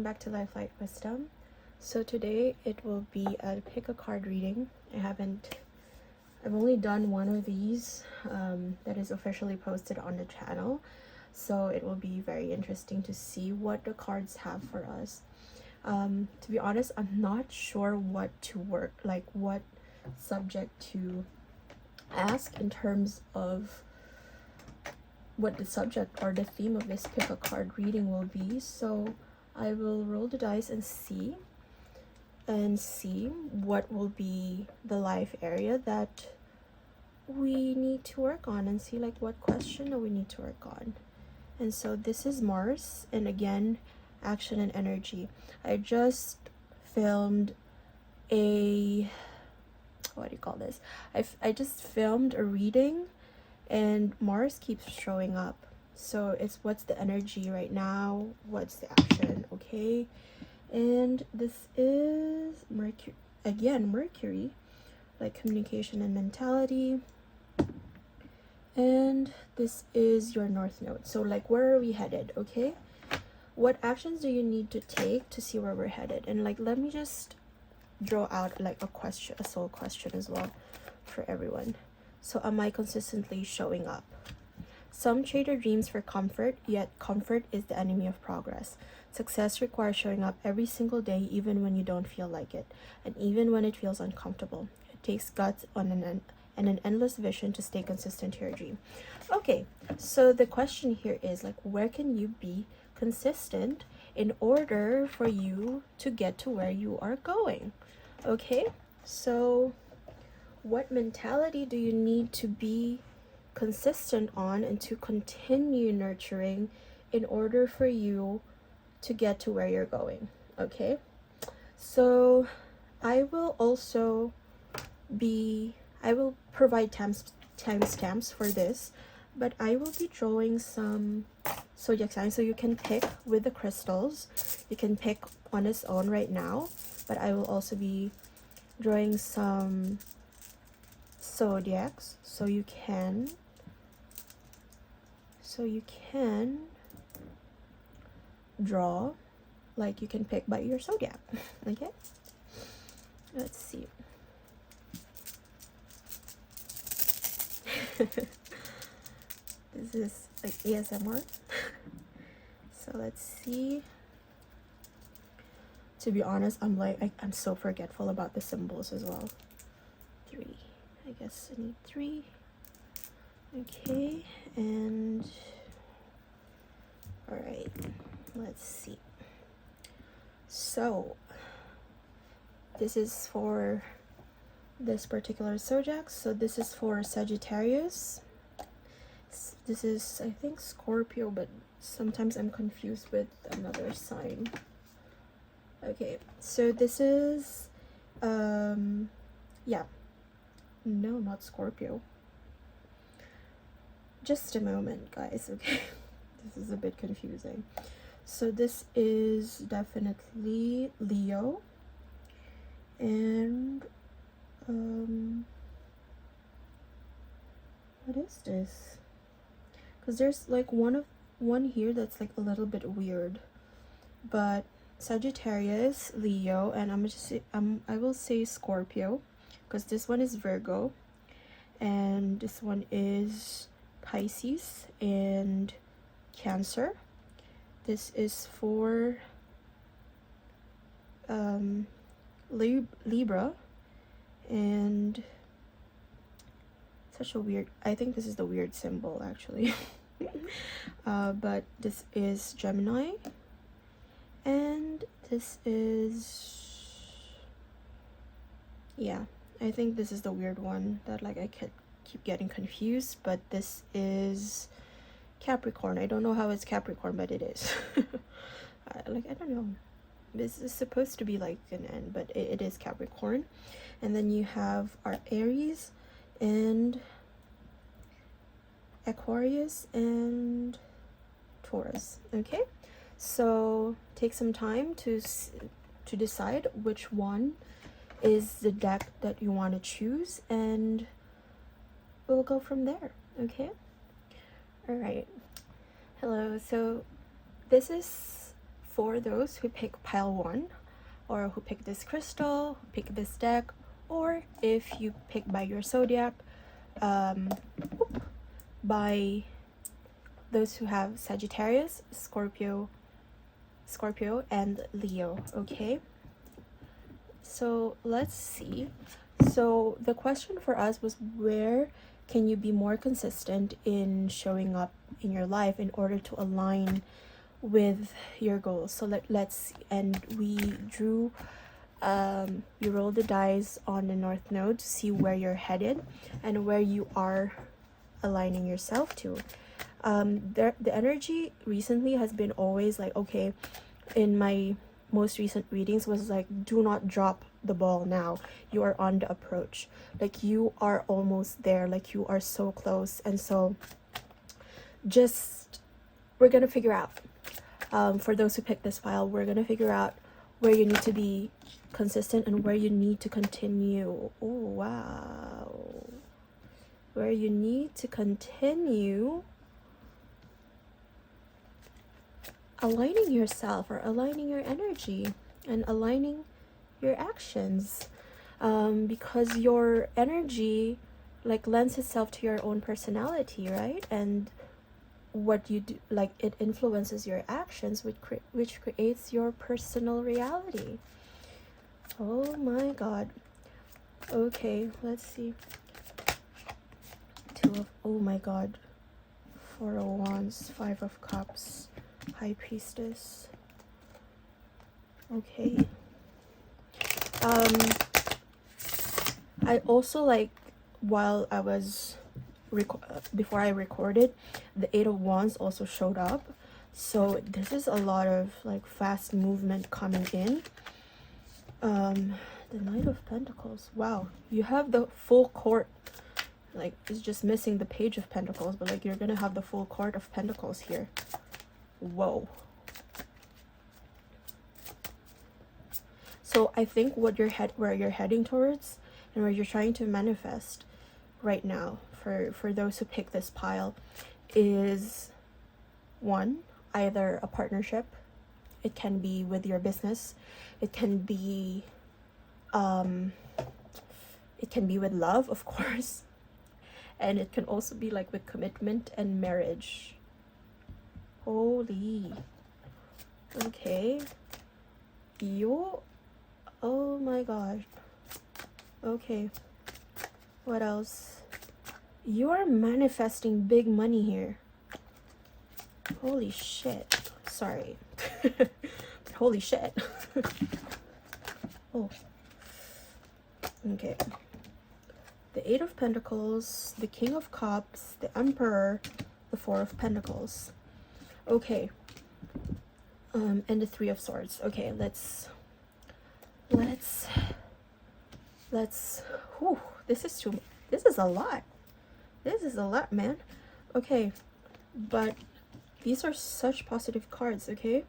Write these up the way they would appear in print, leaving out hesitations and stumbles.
back to Lifelight Wisdom. So today it will be a pick a card reading. I've only done one of these that is officially posted on the channel. So it will be very interesting to see what the cards have for us. To be honest, I'm not sure what subject to ask in terms of what the subject or the theme of this pick a card reading will be. So I will roll the dice and see what will be the life area that we need to work on, and see like what question do we need to work on. And so this is Mars, and again, action and energy. I just filmed a I just filmed a reading, and Mars keeps showing up. So it's what's the energy right now, what's the action, okay? And this is Mercury, like communication and mentality. And this is your North Node. So like, where are we headed, okay? What actions do you need to take to see where we're headed? And like, let me just draw out like a soul question as well for everyone. So am I consistently showing up? Some trade their dreams for comfort, yet comfort is the enemy of progress. Success requires showing up every single day, even when you don't feel like it, and even when it feels uncomfortable. It takes guts and an endless vision to stay consistent to your dream. Okay, so the question here is like, where can you be consistent in order for you to get to where you are going? Okay, so what mentality do you need to be consistent on and to continue nurturing in order for you to get to where you're going? Okay, so I will provide timestamps for this, but I will be drawing some zodiac signs, so you can pick with the crystals. You can pick on its own right now, but I will also be drawing some zodiacs, so you can draw, like you can pick by your zodiac. Okay, let's see. This is like ASMR. So let's see. To be honest, I'm so forgetful about the symbols as well. 3. I guess I need 3. Okay, and all right, let's see. So this is for this particular zodiac. So this is for Sagittarius. This is, I think, Scorpio, but sometimes I'm confused with another sign. Okay, so this is no, not Scorpio. Just a moment, guys. Okay, this is a bit confusing. So this is definitely Leo, and what is this? Because there's like one here that's like a little bit weird, but Sagittarius, Leo, and I will say Scorpio, because this one is Virgo, and this one is Pisces and Cancer. This is for Libra, and such a weird, I think this is the weird symbol actually. But this is Gemini, and this is, yeah, I think this is the weird one that like I keep getting confused, but this is Capricorn. I don't know how it's Capricorn, but it is. I don't know, this is supposed to be like an N, but it is Capricorn. And then you have our Aries and Aquarius and Taurus. Okay, so take some time to decide which one is the deck that you want to choose, and we'll go from there. Okay, all right. Hello, so this is for those who pick pile 1, or who pick this crystal, who pick this deck, or if you pick by your zodiac, by those who have Sagittarius, Scorpio, and Leo. Okay, so let's see. So the question for us was, where can you be more consistent in showing up in your life in order to align with your goals? So let's see. And we drew, we rolled the dice on the North Node to see where you're headed and where you are aligning yourself to. The energy recently has been always like, okay, in my most recent readings was like, do not drop the ball now, you are on the approach, like you are almost there, like you are so close. And so just, we're gonna figure out, for those who pick this file, we're gonna figure out where you need to be consistent and where you need to continue. Oh wow, where you need to continue aligning yourself, or aligning your energy and aligning your actions, because your energy like lends itself to your own personality, right? And what you do, like, it influences your actions, which creates your personal reality. Oh my god. Okay, let's see. Oh my god, 4 of Wands, 5 of Cups, High Priestess. Okay. I also, like, while I was before I recorded, the 8 of Wands also showed up. So this is a lot of like fast movement coming in. The Knight of Pentacles. Wow, you have the full court. Like, it's just missing the Page of Pentacles, but like you're gonna have the full court of Pentacles here. Whoa. So I think where you're heading towards and where you're trying to manifest right now for those who pick this pile is, one, either a partnership. It can be with your business. It can be with love, of course. And it can also be like with commitment and marriage. Holy. Okay. Oh my gosh. Okay. What else? You are manifesting big money here. Holy shit. Sorry. Holy shit. Oh. Okay. The 8 of Pentacles, the King of Cups, the Emperor, the 4 of Pentacles. Okay. And the 3 of Swords. Okay, let's whew, this is a lot. This is a lot, man. Okay, but these are such positive cards. Okay,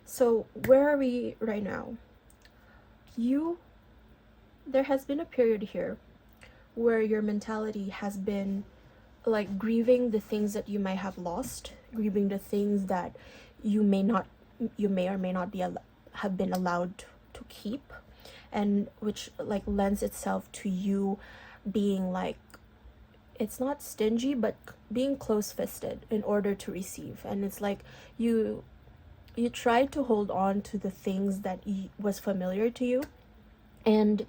so where are we right now? There has been a period here where your mentality has been like grieving the things that you might have lost, grieving the things that you may or may not have been allowed to keep, and which like lends itself to you being like, it's not stingy, but being close-fisted in order to receive. And it's like you tried to hold on to the things that was familiar to you, and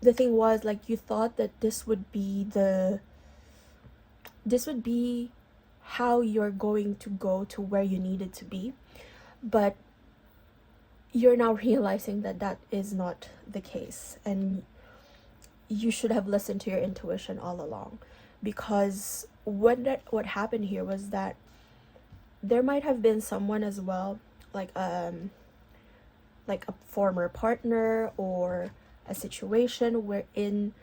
the thing was, like, you thought that this would be how you're going to go to where you needed to be, but you're now realizing that that is not the case, and you should have listened to your intuition all along. Because what happened here was that there might have been someone as well, like a former partner or a situation wherein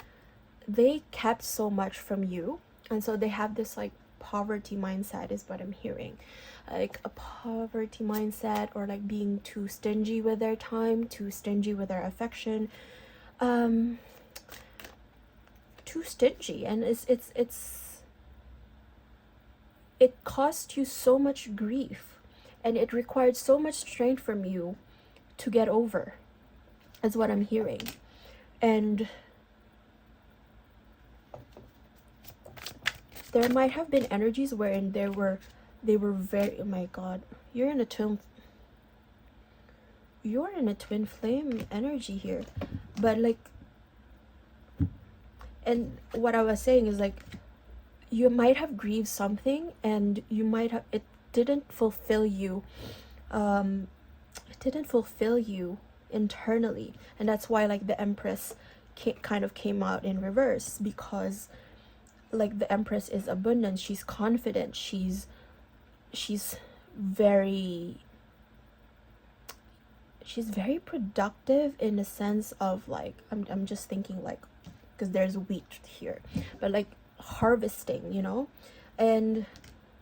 they kept so much from you, and so they have this like poverty mindset, is what I'm hearing. Like a poverty mindset, or like being too stingy with their time, too stingy with their affection, too stingy. And it cost you so much grief, and it required so much strength from you to get over, is what I'm hearing. And there might have been energies wherein they were very, oh my god, you're in a twin flame energy here. But like, and what I was saying is like, you might have grieved something, and you might have, it didn't fulfill you internally, and that's why like the Empress kind of came out in reverse, because like the Empress is abundant, she's confident, she's very productive in the sense of like, I'm just thinking like, because there's wheat here, but like harvesting, you know. And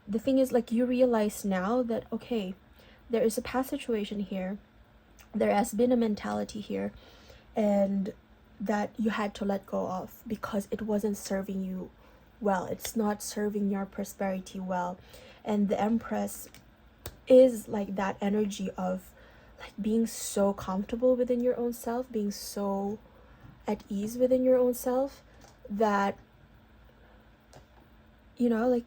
the thing is like, you realize now that okay, there is a past situation here, there has been a mentality here, and that you had to let go of because it wasn't serving you well, it's not serving your prosperity well. And the Empress is like that energy of like being so comfortable within your own self, being so at ease within your own self, that you know, like,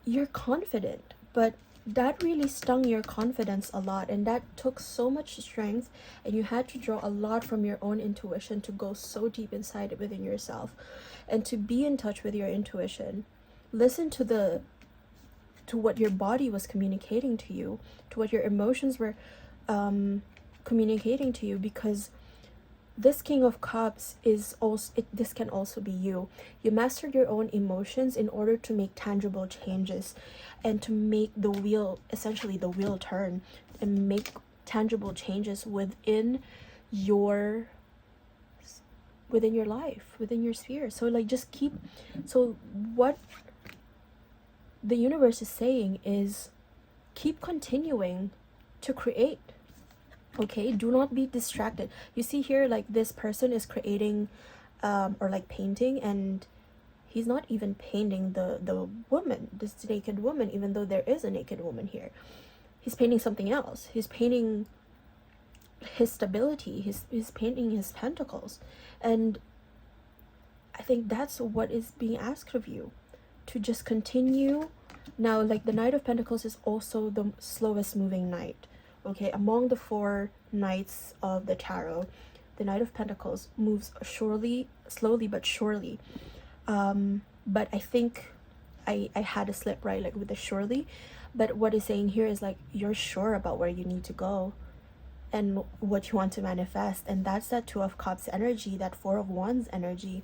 you're confident. But that really stung your confidence a lot, and that took so much strength, and you had to draw a lot from your own intuition to go so deep inside within yourself, and to be in touch with your intuition. Listen to what your body was communicating to you, to what your emotions were communicating to you, because this King of Cups is also, this can also be you. You mastered your own emotions in order to make tangible changes, and to make the wheel, essentially the wheel, turn, and make tangible changes within your life, within your sphere. So like, just keep, so what the universe is saying is, keep continuing to create. Okay, do not be distracted. You see here, like, this person is creating or like painting, and he's not even painting the woman, this naked woman, even though there is a naked woman here. He's painting something else. He's painting his stability, he's painting his pentacles. And I think that's what is being asked of you, to just continue. Now, like, the Knight of Pentacles is also the slowest moving knight. Okay, among the 4 knights of the tarot, the Knight of Pentacles moves slowly but surely. But I think I had a slip, right, like with the surely. But what it's saying here is like, you're sure about where you need to go and what you want to manifest. And that's that 2 of Cups energy, that 4 of Wands energy.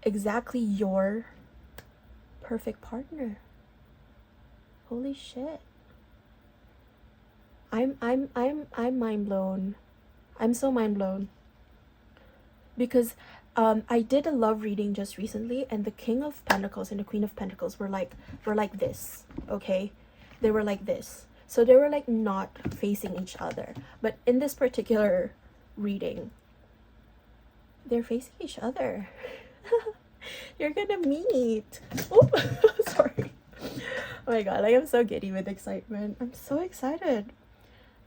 Exactly your perfect partner. Holy shit. I'm mind blown. I'm so mind blown. Because I did a love reading just recently, and the King of Pentacles and the Queen of Pentacles were like this, okay? They were like this. So they were like not facing each other. But in this particular reading, they're facing each other. You're gonna meet. Oh, sorry. Oh my god, like, I'm so giddy with excitement. I'm so excited.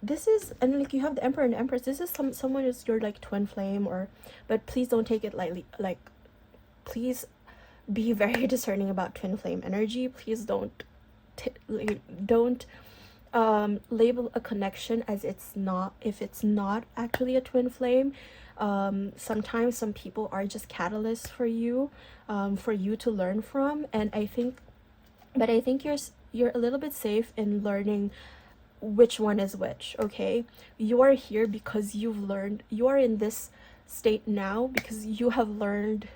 This is, and like, you have the Emperor and the Empress. This is someone who's your like twin flame, or, but please don't take it lightly. Like, please be very discerning about twin flame energy. Please don't label a connection as it's not, if it's not actually a twin flame. Sometimes some people are just catalysts for you to learn from. And I think you're a little bit safe in learning which one is which. Okay, you are here because you've learned, you are in this state now because you have learned,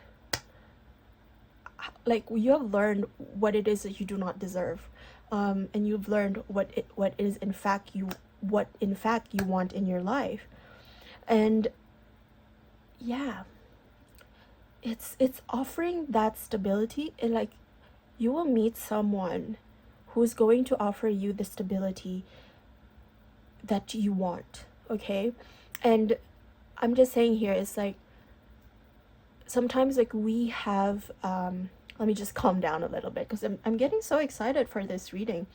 like, you have learned what it is that you do not deserve, and you've learned what in fact you want in your life. And yeah, it's offering that stability. And like, you will meet someone who's going to offer you the stability that you want. Okay, and I'm just saying here, it's like, sometimes like we have let me just calm down a little bit, because I'm getting so excited for this reading.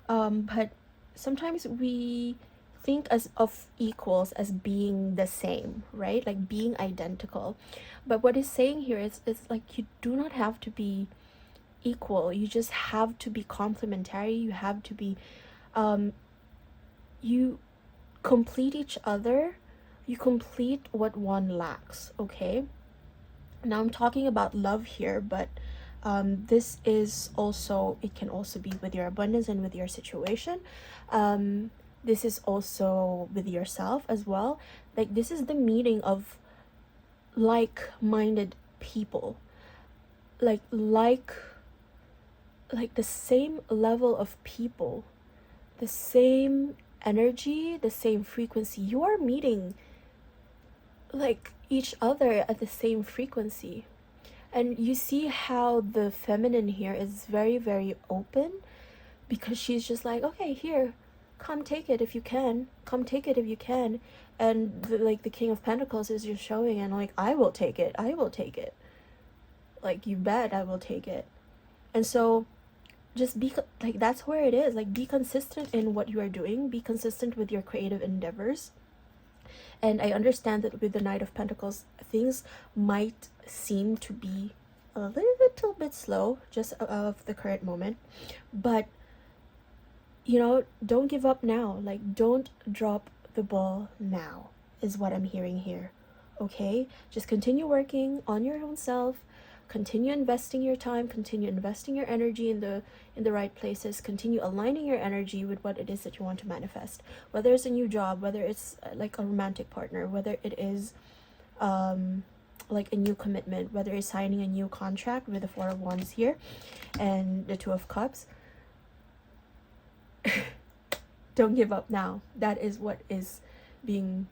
But sometimes we think as of equals as being the same, right? Like being identical. But what it's saying here is like you do not have to be equal. You just have to be complementary. You have to be you complete each other. You complete what one lacks, okay? Now I'm talking about love here, but this is also, it can also be with your abundance and with your situation. This is also with yourself as well. Like this is the meeting of like-minded people, like the same level of people, the same energy, the same frequency. You are meeting like each other at the same frequency. And you see how the feminine here is very, very open, because she's just like, okay, here, come take it if you can, come take it if you can. And the King of Pentacles is just showing, and like, I will take it, I will take it, like, you bet I will take it. And so just be like, that's where it is. Like, be consistent in what you are doing, be consistent with your creative endeavors. And I understand that with the Knight of Pentacles, things might seem to be a little bit slow just of the current moment, but you know, don't give up now. Like, don't drop the ball now is what I'm hearing here. Okay, just continue working on your own self, continue investing your time, continue investing your energy in the right places, continue aligning your energy with what it is that you want to manifest, whether it's a new job, whether it's like a romantic partner, whether it is like a new commitment, whether it's signing a new contract with the Four of Wands here and the Two of Cups. Don't give up now. That is what is being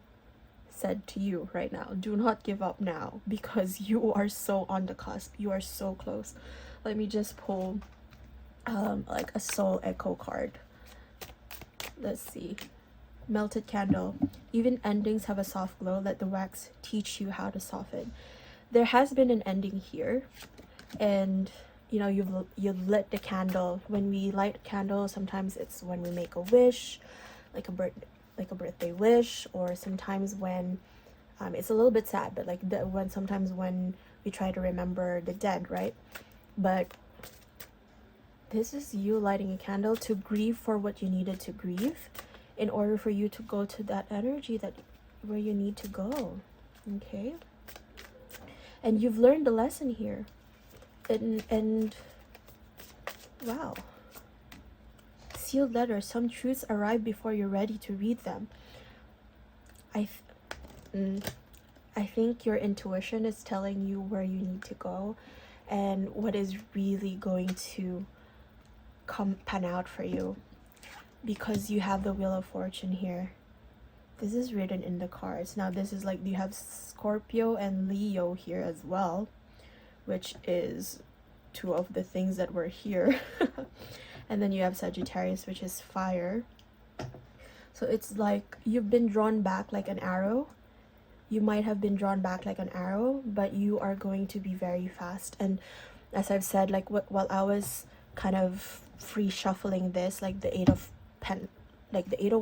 said to you right now. Do not give up now, because you are so on the cusp. You are so close. Let me just pull like a soul echo card. Let's see. Melted candle. Even endings have a soft glow. Let the wax teach you how to soften. There has been an ending here, and you know, you've lit the candle. When we light a candle, sometimes it's when we make a wish, like a birthday wish, or sometimes when it's a little bit sad, but like sometimes when we try to remember the dead, right? But this is you lighting a candle to grieve for what you needed to grieve, in order for you to go to that energy that where you need to go. Okay, and you've learned the lesson here. And wow, sealed letters. Some truths arrive before you're ready to read them. I think your intuition is telling you where you need to go and what is really going to pan out for you, because you have the Wheel of Fortune here. This is written in the cards. Now this is like, you have Scorpio and Leo here as well, which is two of the things that were here. And then you have Sagittarius, which is fire. So it's like you've been drawn back like an arrow. You might have been drawn back like an arrow, but you are going to be very fast. And as I've said, like while I was kind of free shuffling this, like the Eight of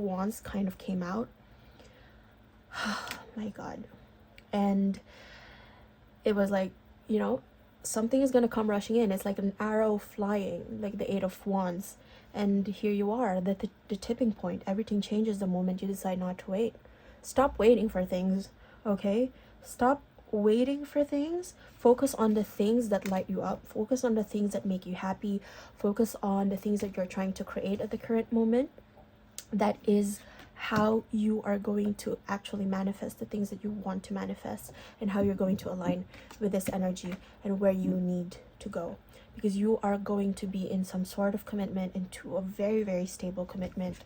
Wands kind of came out. My God. And it was like, you know, something is going to come rushing in. It's like an arrow flying, like the Eight of Wands. And here you are, the tipping point. Everything changes the moment you decide not to wait. Stop waiting for things, okay? Stop waiting for things. Focus on the things that light you up. Focus on the things that make you happy. Focus on the things that you're trying to create at the current moment. That is how you are going to actually manifest the things that you want to manifest, and how you're going to align with this energy and where you need to go, because you are going to be in some sort of commitment, into a very, very stable commitment.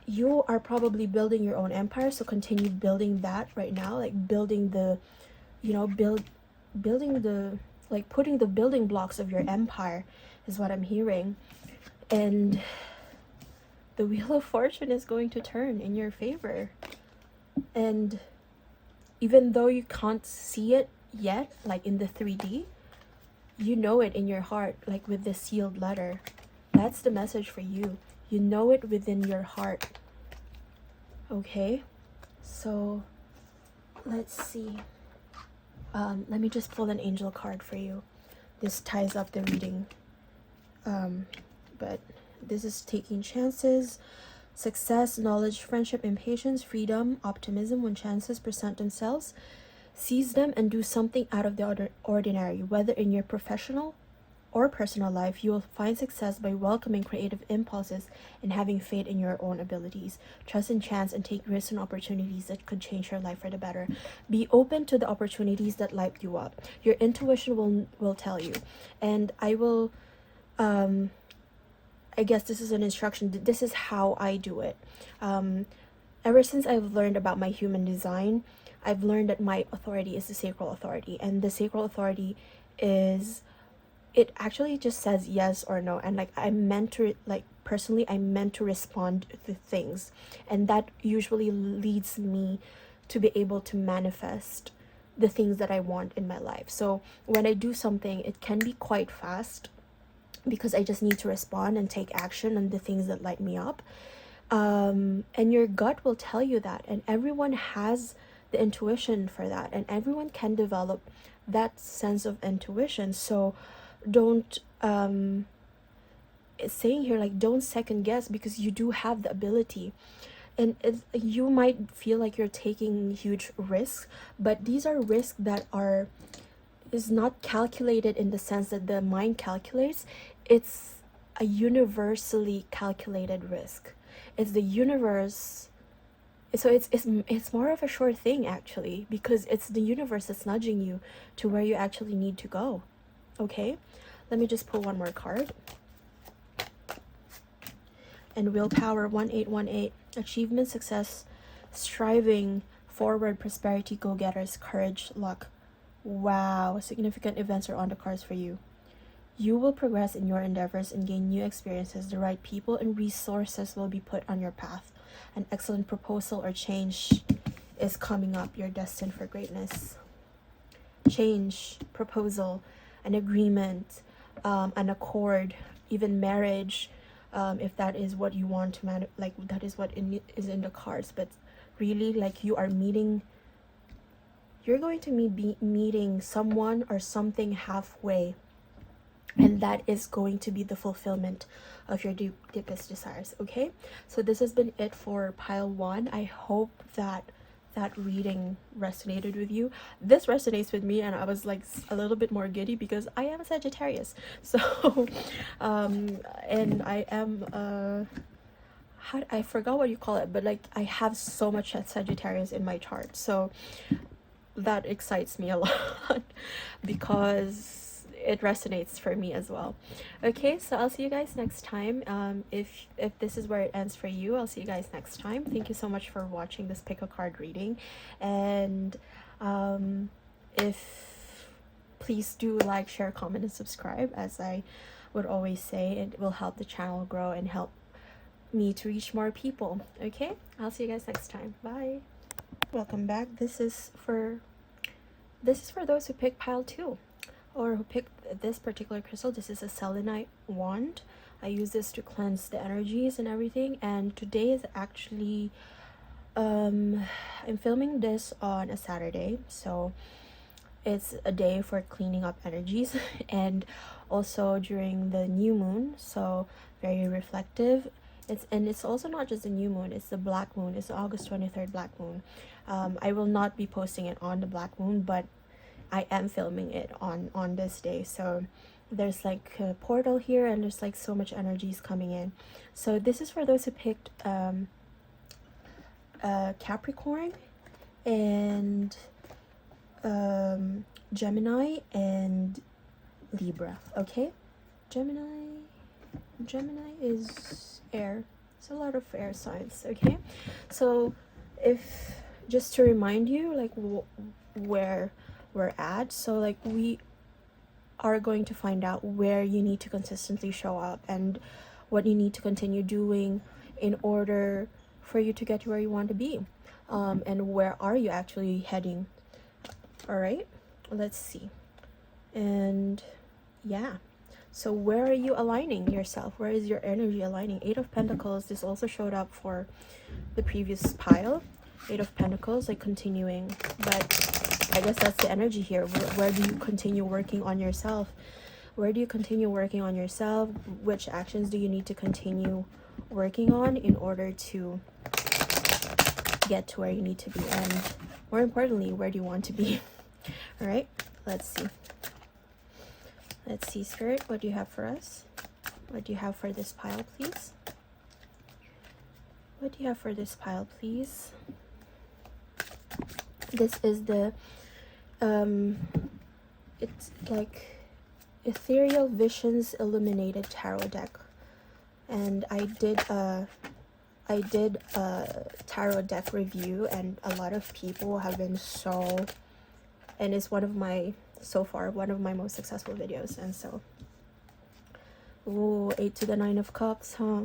You are probably building your own empire, so continue building that right now, like building the, you know, building the, like putting the building blocks of your empire is what I'm hearing. And the Wheel of Fortune is going to turn in your favor. And even though you can't see it yet, like in the 3D, you know it in your heart, like with the sealed letter. That's the message for you. You know it within your heart. Okay, so let's see. Let me just pull an angel card for you. This ties up the reading. But this is taking chances, success, knowledge, friendship, impatience, freedom, optimism. When chances present themselves, seize them and do something out of the ordinary. Whether in your professional or personal life, you will find success by welcoming creative impulses and having faith in your own abilities. Trust in chance and take risks and opportunities that could change your life for the better. Be open to the opportunities that light you up. Your intuition will tell you. And I will, I guess this is an instruction. This is how I do it. Ever since I've learned about my human design, I've learned that my authority is the sacral authority. And the sacral authority is, it actually just says yes or no. And like, I'm meant to, like, personally, I'm meant to respond to things. And that usually leads me to be able to manifest the things that I want in my life. So when I do something, it can be quite fast because I just need to respond and take action on the things that light me up. And your gut will tell you that. And everyone has the intuition for that. And everyone can develop that sense of intuition. So don't, it's saying here, like, don't second guess, because you do have the ability. And you might feel like you're taking huge risks, but these are risks that is not calculated in the sense that the mind calculates. It's a universally calculated risk. It's the universe. So it's more of a sure thing, actually, because it's the universe that's nudging you to where you actually need to go. Okay, let me just pull one more card. And willpower, 1818. Achievement, success, striving, forward, prosperity, go-getters, courage, luck. Wow, significant events are on the cards for you. You will progress in your endeavors and gain new experiences. The right people and resources will be put on your path. An excellent proposal or change is coming up. You're destined for greatness. Change, proposal, an agreement, an accord, even marriage, if that is what you want to like, that is what is in the cards. But really, like, you're going to be meeting someone or something halfway, and that is going to be the fulfillment of your deepest desires. Okay, so this has been it for pile 1. I hope that reading resonated with you. This resonates with me, and I was like a little bit more giddy because I am a Sagittarius. So and I am I forgot what you call it, but like, I have so much Sagittarius in my chart, so that excites me a lot because it resonates for me as well. Okay, so I'll see you guys next time. If this is where it ends for you, I'll see you guys next time. Thank you so much for watching this pick a card reading, and if please do like, share, comment, and subscribe. As I would always say, it will help the channel grow and help me to reach more people. Okay, I'll see you guys next time. Bye. Welcome back. This is for those who picked pile 2, or who picked this particular crystal. This is a selenite wand. I use this to cleanse the energies and everything. And today is actually I'm filming this on a Saturday, so it's a day for cleaning up energies and also during the new moon, so very reflective. It's also not just the new moon, it's the black moon. It's the August 23rd black moon. I will not be posting it on the black moon, but I am filming it on this day. So there's like a portal here, and there's like so much energies coming in. So this is for those who picked Capricorn and Gemini and Libra. Okay, Gemini is air. It's a lot of air signs. Okay, so if just to remind you, like, where we're at, so like, we are going to find out where you need to consistently show up and what you need to continue doing in order for you to get to where you want to be, and where are you actually heading. All right, let's see. And yeah, So where are you aligning yourself? Where is your energy aligning? Eight of Pentacles, this also showed up for the previous pile. Eight of Pentacles, like continuing, but I guess that's the energy here. Where do you continue working on yourself? Where do you continue working on yourself? Which actions do you need to continue working on in order to get to where you need to be? And more importantly, where do you want to be? All right, let's see. Let's see, Spirit, what do you have for us? What do you have for this pile, please? What do you have for this pile, please? This is the it's like Ethereal Visions Illuminated Tarot deck, and I did a tarot deck review, and a lot of people have been so, and it's one of my, so far, one of my most successful videos. And so, ooh, 8 to the 9 of Cups, huh?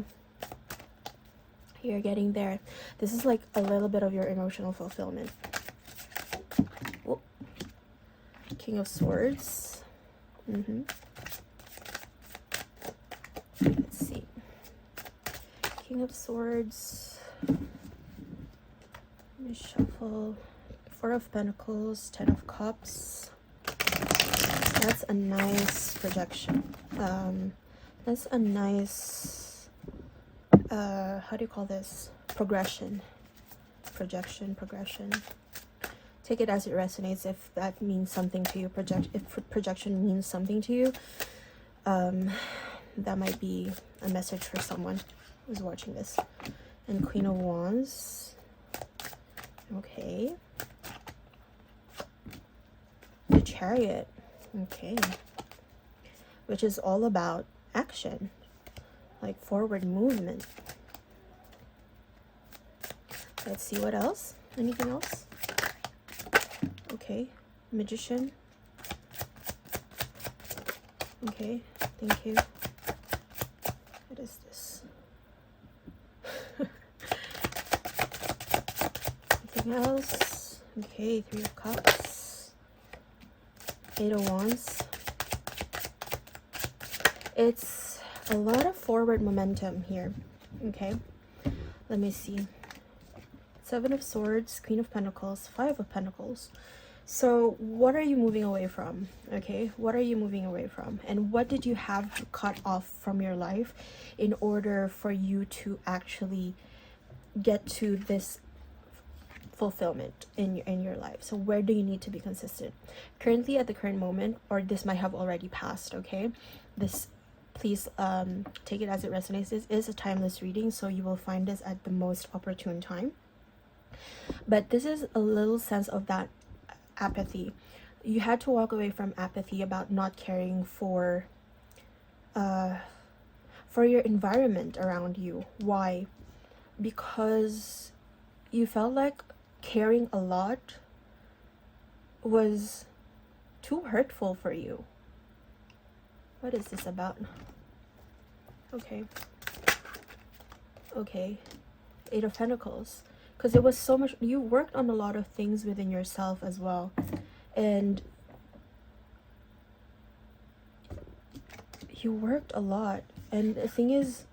You're getting there. This is like a little bit of your emotional fulfillment. Ooh. King of Swords. Let's see. King of Swords. Let me shuffle. Four of Pentacles. 10 of Cups. That's a nice projection. That's a nice, how do you call this? Progression. Progression. Take it as it resonates. If that means something to you, if projection means something to you, that might be a message for someone who's watching this. And Queen of Wands. Okay. The Chariot. Okay. Which is all about action, like forward movement. Let's see what else. Anything else? Okay. Magician. Okay. Thank you. What is this? Anything else? Okay. 3 of Cups. 8 of Wands. It's a lot of forward momentum here. Okay. Let me see. 7 of Swords, Queen of Pentacles, 5 of Pentacles. So what are you moving away from? Okay, what are you moving away from? And what did you have to cut off from your life in order for you to actually get to this fulfillment in your life? So where do you need to be consistent? Currently, at the current moment, or this might have already passed, okay? This, please take it as it resonates. This is a timeless reading, so you will find this at the most opportune time. But this is a little sense of that apathy. You had to walk away from apathy about not caring for your environment around you. Why? Because you felt like caring a lot was too hurtful for you. What is this about? Okay. 8 of Pentacles. Because it was so much, you worked on a lot of things within yourself as well. And you worked a lot. And the thing is,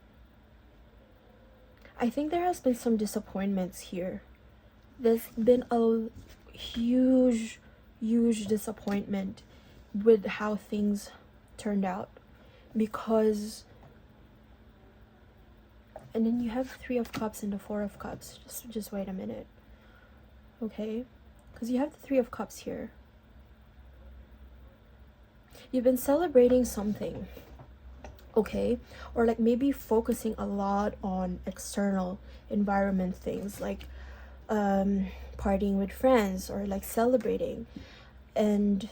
I think there has been some disappointments here. There's been a huge disappointment with how things turned out. Because, and then you have 3 of Cups and the 4 of Cups. Just wait a minute. Okay? Because you have the 3 of Cups here. You've been celebrating something. Okay? Or like maybe focusing a lot on external environment things. Like partying with friends or like celebrating. And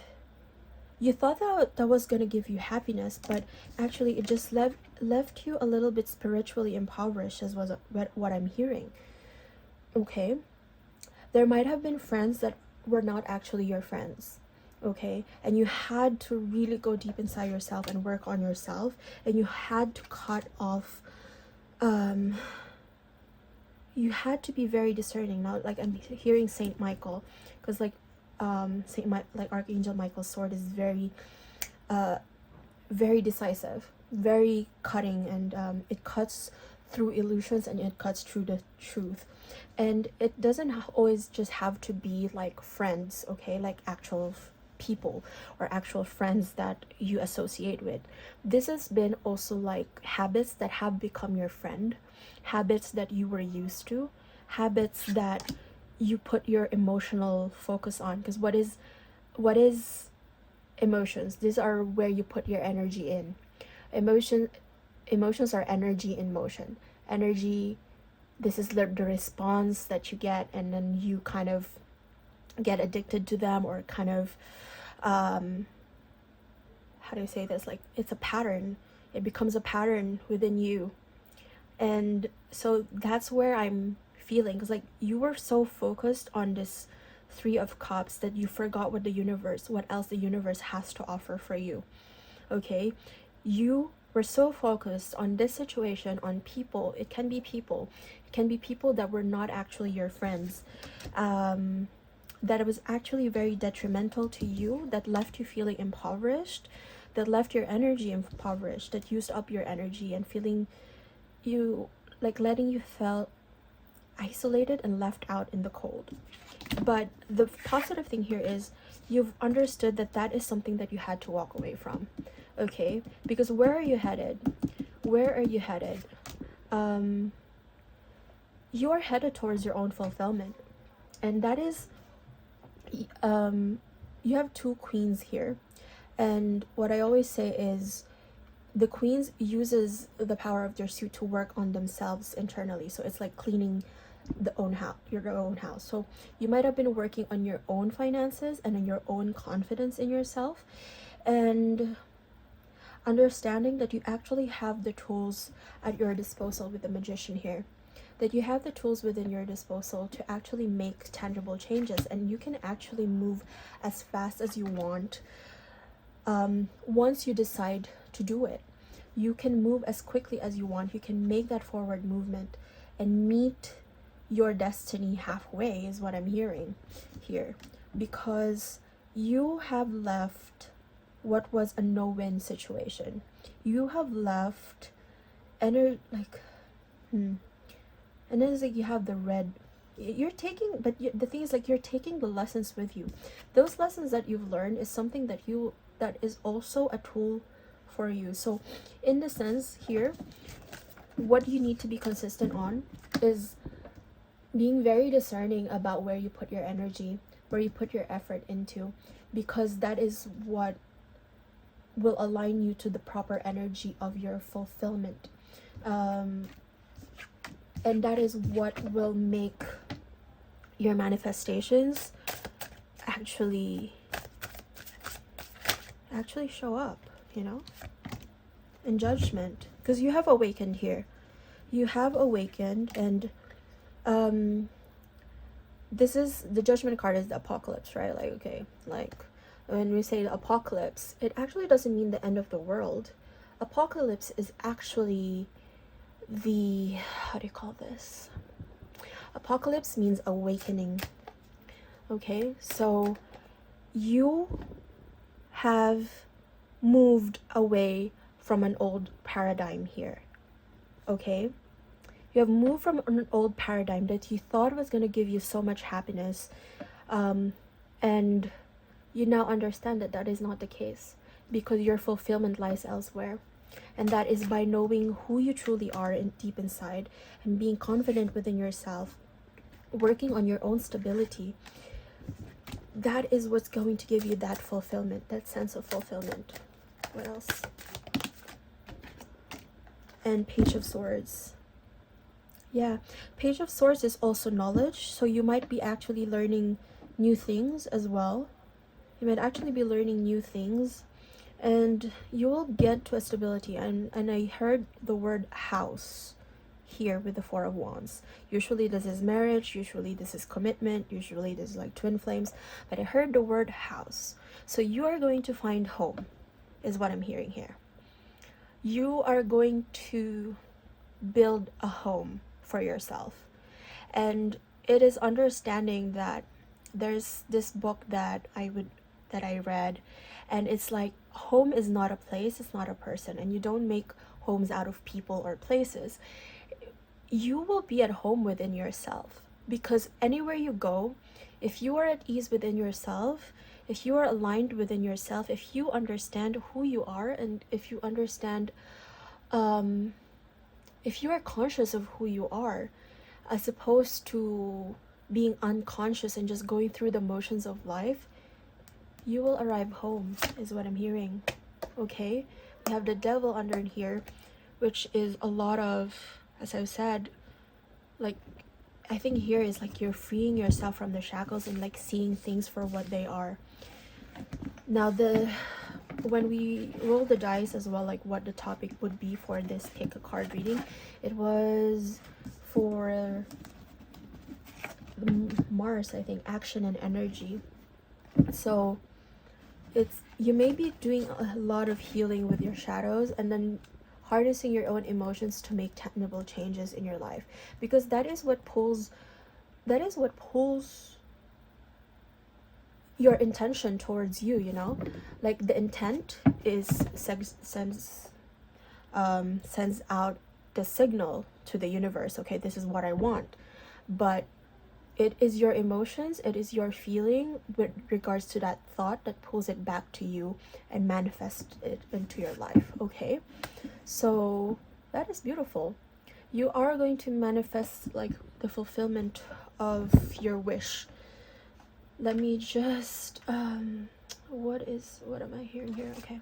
you thought that was going to give you happiness, but actually it just left you a little bit spiritually impoverished, is what I'm hearing. Okay? There might have been friends that were not actually your friends. Okay? And you had to really go deep inside yourself and work on yourself, and you had to cut off you had to be very discerning. Now, like, I'm hearing Saint Michael, because like like Archangel Michael's sword is very very decisive, very cutting, and it cuts through illusions and it cuts through the truth. And it doesn't always just have to be like friends, okay, like actual people or actual friends that you associate with. This has been also like habits that have become your friend, habits that you were used to, habits that you put your emotional focus on. Because what is emotions? These are where you put your energy in. Emotions are energy in motion. Energy, this is the response that you get, and then you kind of get addicted to them, or kind of how do I say this, like it's a pattern. It becomes a pattern within you. And so that's where I'm feeling, because like you were so focused on this Three of Cups that you forgot what else the universe has to offer for you. Okay, you were so focused on this situation, on people. It can be people that were not actually your friends, that it was actually very detrimental to you, that left you feeling impoverished, that left your energy impoverished, that used up your energy and feeling you, like letting you feel isolated and left out in the cold. But the positive thing here is you've understood that that is something that you had to walk away from. Okay, because where are you headed? You are headed towards your own fulfillment. And that is, you have two queens here. And what I always say is the queens uses the power of their suit to work on themselves internally. So it's like cleaning your own house. So you might have been working on your own finances and on your own confidence in yourself, and understanding that you actually have the tools at your disposal with the Magician here, that you have the tools within your disposal to actually make tangible changes, and you can actually move as fast as you want. Once you decide to do it, you can move as quickly as you want. You can make that forward movement and meet your destiny halfway, is what I'm hearing here, because you have left what was a no-win situation. You have left and and then it's like you have the red. You're taking, but the thing is, like, you're taking the lessons with you. Those lessons that you've learned is something that is also a tool for you. So in the sense here, what you need to be consistent on is being very discerning about where you put your energy, where you put your effort into, because that is what will align you to the proper energy of your fulfillment. And that is what will make your manifestations actually show up, in judgment. Because you have awakened here. You have awakened, and this is the Judgment card, is the apocalypse, right? Like, okay, like when we say the apocalypse, it actually doesn't mean the end of the world. Apocalypse is actually the, how do you call this? Apocalypse means awakening. Okay, so you have moved away from an old paradigm here. Okay, you have moved from an old paradigm that you thought was going to give you so much happiness, and you now understand that that is not the case, because your fulfillment lies elsewhere. And that is by knowing who you truly are deep inside, and being confident within yourself, working on your own stability. That is what's going to give you that fulfillment, that sense of fulfillment. What else? And Page of Swords. Yeah, Page of Swords is also knowledge. So you might be actually learning new things as well. You might actually be learning new things, and you will get to a stability. And I heard the word house here with the Four of Wands. Usually this is marriage, usually this is commitment, usually this is like twin flames, but I heard the word house. So you are going to find home, is what I'm hearing here. You are going to build a home for yourself. And it is understanding that there's this book that that I read, and it's like home is not a place, it's not a person, and you don't make homes out of people or places. You will be at home within yourself, because anywhere you go, if you are at ease within yourself, if you are aligned within yourself, if you understand who you are, and if you understand, if you are conscious of who you are, as opposed to being unconscious and just going through the motions of life, you will arrive home, is what I'm hearing. Okay, we have the devil under here, which is a lot of, as I've said, like, I think here is like you're freeing yourself from the shackles and like seeing things for what they are. Now, when we roll the dice as well, like what the topic would be for this pick a card reading, it was for Mars, I think, action and energy. So it's, you may be doing a lot of healing with your shadows, and then harnessing your own emotions to make tangible changes in your life, because that is what pulls your intention towards you, you know. Like the intent is sends out the signal to the universe, okay, this is what I want. But it is your emotions, it is your feeling with regards to that thought that pulls it back to you and manifests it into your life, okay? So that is beautiful. You are going to manifest like the fulfillment of your wish. Let me just what am I hearing here? Okay,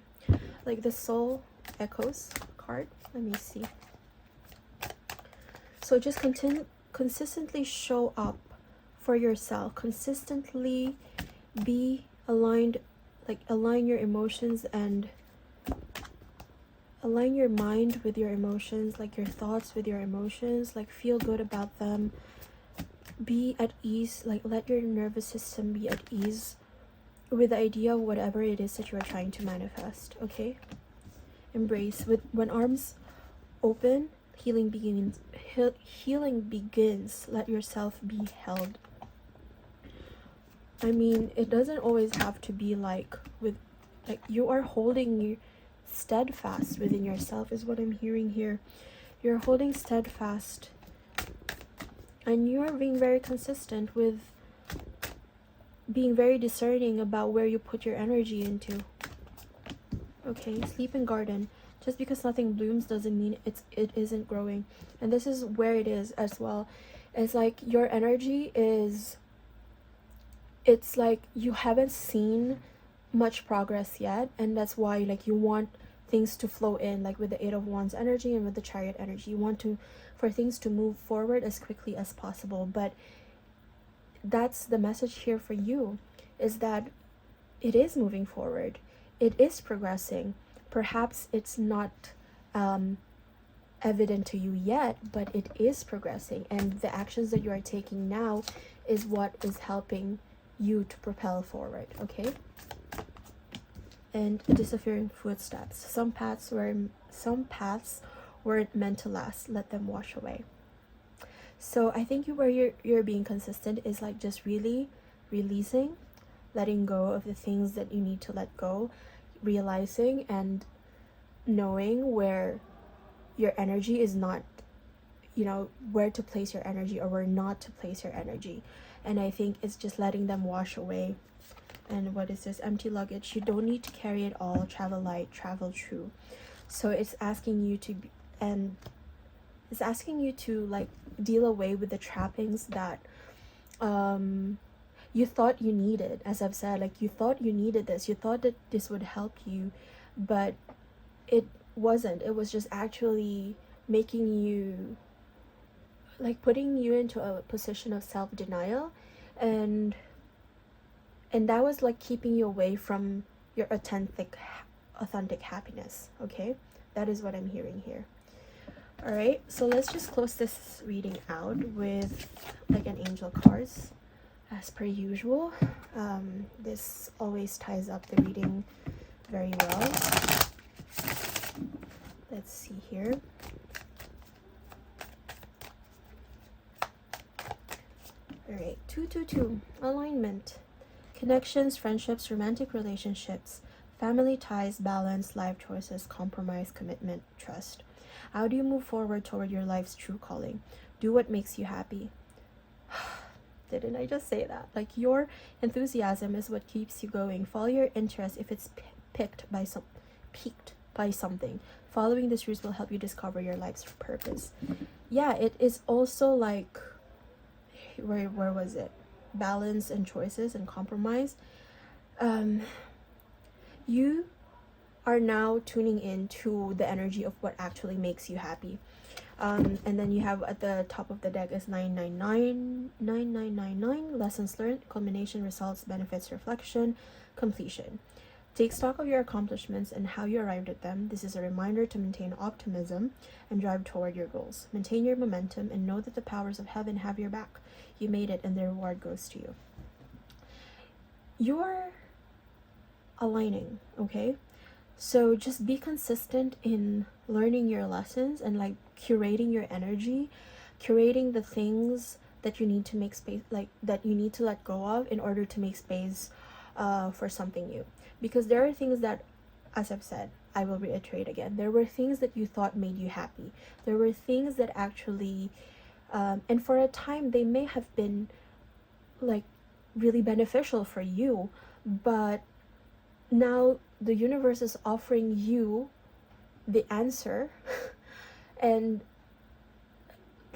like the soul echoes card, let me see. So just consistently show up for yourself, consistently be aligned, like align your emotions and align your mind with your emotions, like your thoughts with your emotions, like feel good about them, be at ease, like let your nervous system be at ease with the idea of whatever it is that you are trying to manifest, okay? Embrace. When arms open, healing begins. Healing begins. Let yourself be held. I mean, it doesn't always have to be like you are holding you steadfast within yourself, is what I'm hearing here. You're holding steadfast, and you are being very consistent with being very discerning about where you put your energy into. Okay, sleep and garden. Just because nothing blooms doesn't mean it isn't growing. And this is where it is as well. It's like your energy is, it's like you haven't seen much progress yet, and that's why like you want things to flow in, like with the Eight of Wands energy and with the Chariot energy. You want for things to move forward as quickly as possible. But that's the message here for you, is that it is moving forward, it is progressing. Perhaps it's not evident to you yet, but it is progressing, and the actions that you are taking now is what is helping you to propel forward, okay? And disappearing footsteps. Some paths weren't meant to last. Let them wash away. So I think where you're being consistent is like just really releasing, letting go of the things that you need to let go, realizing and knowing where your energy is not, you know, where to place your energy or where not to place your energy. And I think it's just letting them wash away. And what is this? Empty luggage. You don't need to carry it all. Travel light, travel true. So it's asking you to like deal away with the trappings that you thought you needed. As I've said, like you thought you needed this, you thought that this would help you, but it wasn't. It was just actually making you, like putting you into a position of self-denial, and that was like keeping you away from your authentic happiness, okay? That is what I'm hearing here. All right, so let's just close this reading out with like an angel cards as per usual. This always ties up the reading very well. Let's see here. All right, 222 alignment. Connections, friendships, romantic relationships, family ties, balance, life choices, compromise, commitment, trust. How do you move forward toward your life's true calling? Do what makes you happy. Didn't I just say that? Like, your enthusiasm is what keeps you going. Follow your interest if it's picked by something. Following these rules will help you discover your life's purpose. Yeah, it is also like, where was it? Balance and choices and compromise. You are now tuning in to the energy of what actually makes you happy. And then you have at the top of the deck is 9999 lessons learned, culmination, results, benefits, reflection, completion. Take stock of your accomplishments and how you arrived at them. This is a reminder to maintain optimism and drive toward your goals. Maintain your momentum and know that the powers of heaven have your back. You made it and the reward goes to you. You're aligning, okay? So just be consistent in learning your lessons and like curating your energy, curating the things that you need to make space, like that you need to let go of in order to make space for something new. Because there are things that, as I've said, I will reiterate again, there were things that you thought made you happy. There were things that actually, and for a time they may have been like really beneficial for you, but now the universe is offering you the answer and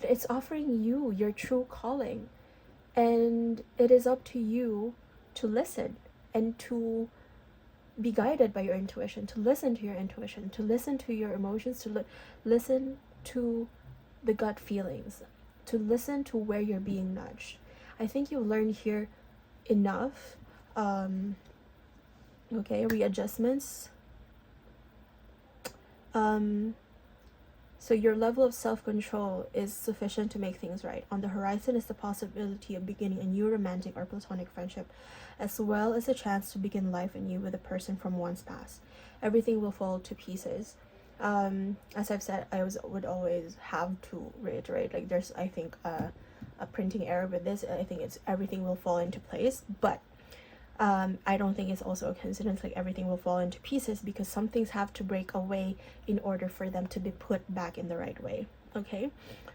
it's offering you your true calling, and it is up to you to listen and to be guided by your intuition, to listen to your intuition, to listen to your emotions, to listen to the gut feelings, to listen to where you're being nudged. I think you learned here enough. Okay, readjustments. So your level of self-control is sufficient to make things right. On the horizon is the possibility of beginning a new romantic or platonic friendship, as well as a chance to begin life anew with a person from one's past. Everything will fall to pieces. As I've said, would always have to reiterate, like, there's, I think, a printing error with this. I think it's everything will fall into place, but I don't think it's also a coincidence, like everything will fall into pieces, because some things have to break away in order for them to be put back in the right way. Okay,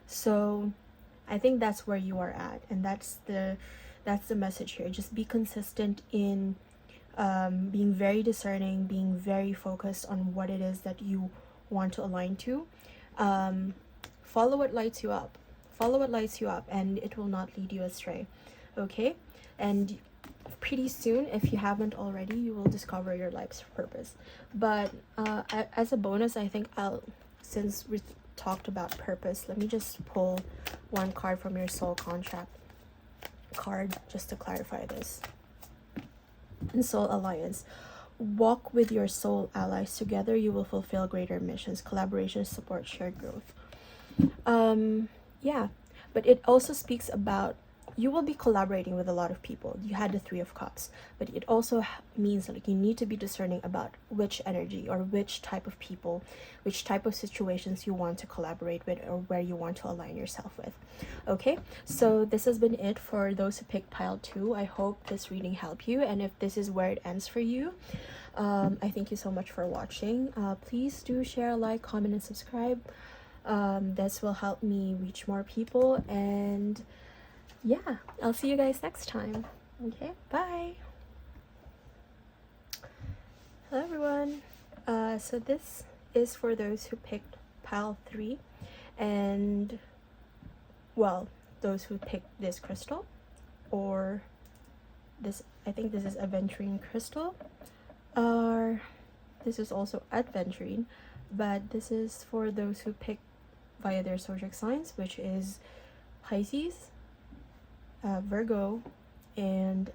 so I think that's where you are at, and that's the message here. Just be consistent in being very discerning, being very focused on what it is that you want to align to. Follow what lights you up, and it will not lead you astray. Okay, and pretty soon, if you haven't already, you will discover your life's purpose. But as a bonus, I think since we talked about purpose, let me just pull one card from your soul contract card just to clarify this. In Soul Alliance, walk with your soul allies. Together you will fulfill greater missions. Collaboration, support, shared growth. Yeah, but it also speaks about you will be collaborating with a lot of people. You had the Three of Cups, but it also means that, like, you need to be discerning about which energy or which type of people, which type of situations you want to collaborate with, or where you want to align yourself with. Okay, so this has been it for those who picked pile 2. I hope this reading helped you, and if this is where it ends for you, I thank you so much for watching. Please do share, like, comment, and subscribe. This will help me reach more people, and yeah, I'll see you guys next time. Okay, bye. Hello everyone. So this is for those who picked pile 3, and well, those who picked this crystal, or this, I think this is aventurine crystal, or this is also adventurine, but this is for those who picked via their zodiac signs, which is Pisces, Virgo, and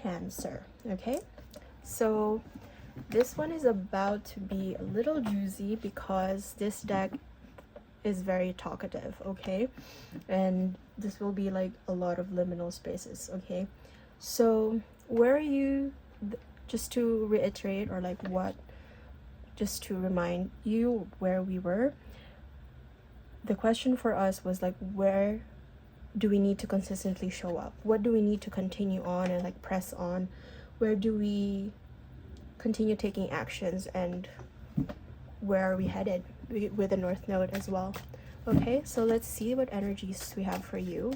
Cancer. Okay, so this one is about to be a little juicy because this deck is very talkative. Okay, and this will be like a lot of liminal spaces. Okay, so where are you, just to reiterate, or like what, just to remind you where we were, the question for us was like, where do we need to consistently show up? What do we need to continue on and like press on? Where do we continue taking actions, and where are we headed with the North Node as well? Okay, so let's see what energies we have for you,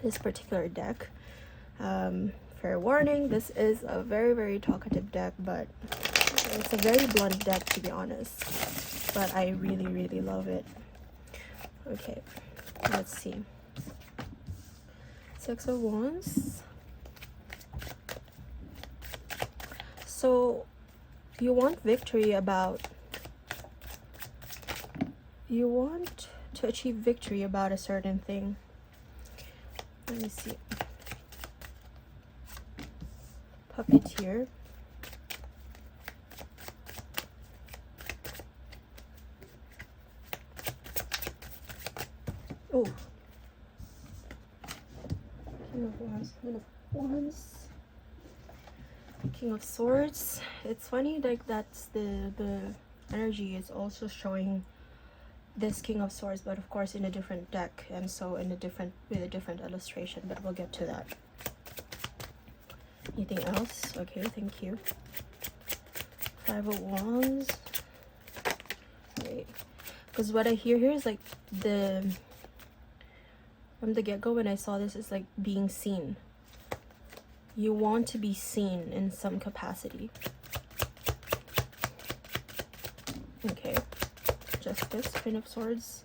this particular deck. Fair warning, this is a very, very talkative deck, but it's a very blunt deck, to be honest. But I really, really love it. Okay, let's see. Six of Wands. So you want victory about, you want to achieve victory about a certain thing. Let me see. Puppeteer. Oh. King of Wands. Queen of Wands. King of Swords. It's funny, like that's the energy is also showing this King of Swords, but of course in a different deck, and so in a different, with a different illustration, but we'll get to that. Anything else? Okay, thank you. Five of Wands. Wait, because what I hear here is like from the get-go when I saw this, is like being seen. You want to be seen in some capacity. Okay. Justice, Queen of Swords,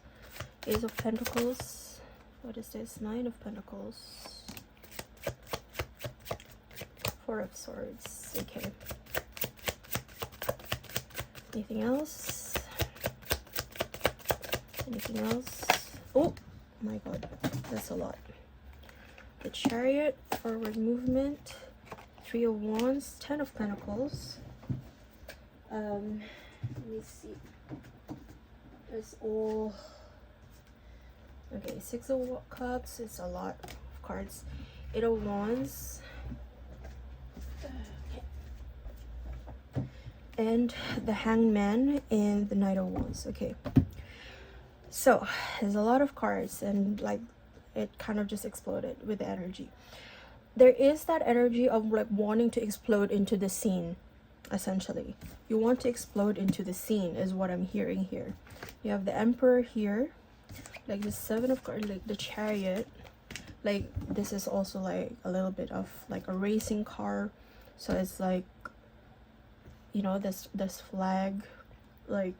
Ace of Pentacles. What is this? Nine of Pentacles. Four of Swords. Okay. Anything else? Anything else? Oh my god, that's a lot. The Chariot, forward movement, Three of Wands, Ten of Pentacles. Let me see. It's all okay. Six of Cups. It's a lot of cards. Eight of Wands. Okay. And the Hangman and the Knight of Wands. Okay. So there's a lot of cards, and like it kind of just exploded with the energy. There is that energy of like wanting to explode into the scene. Essentially, you want to explode into the scene is what I'm hearing here. You have the Emperor here, like the Seven of Cards, like the Chariot. Like this is also like a little bit of like a racing car, so it's like, you know, this flag like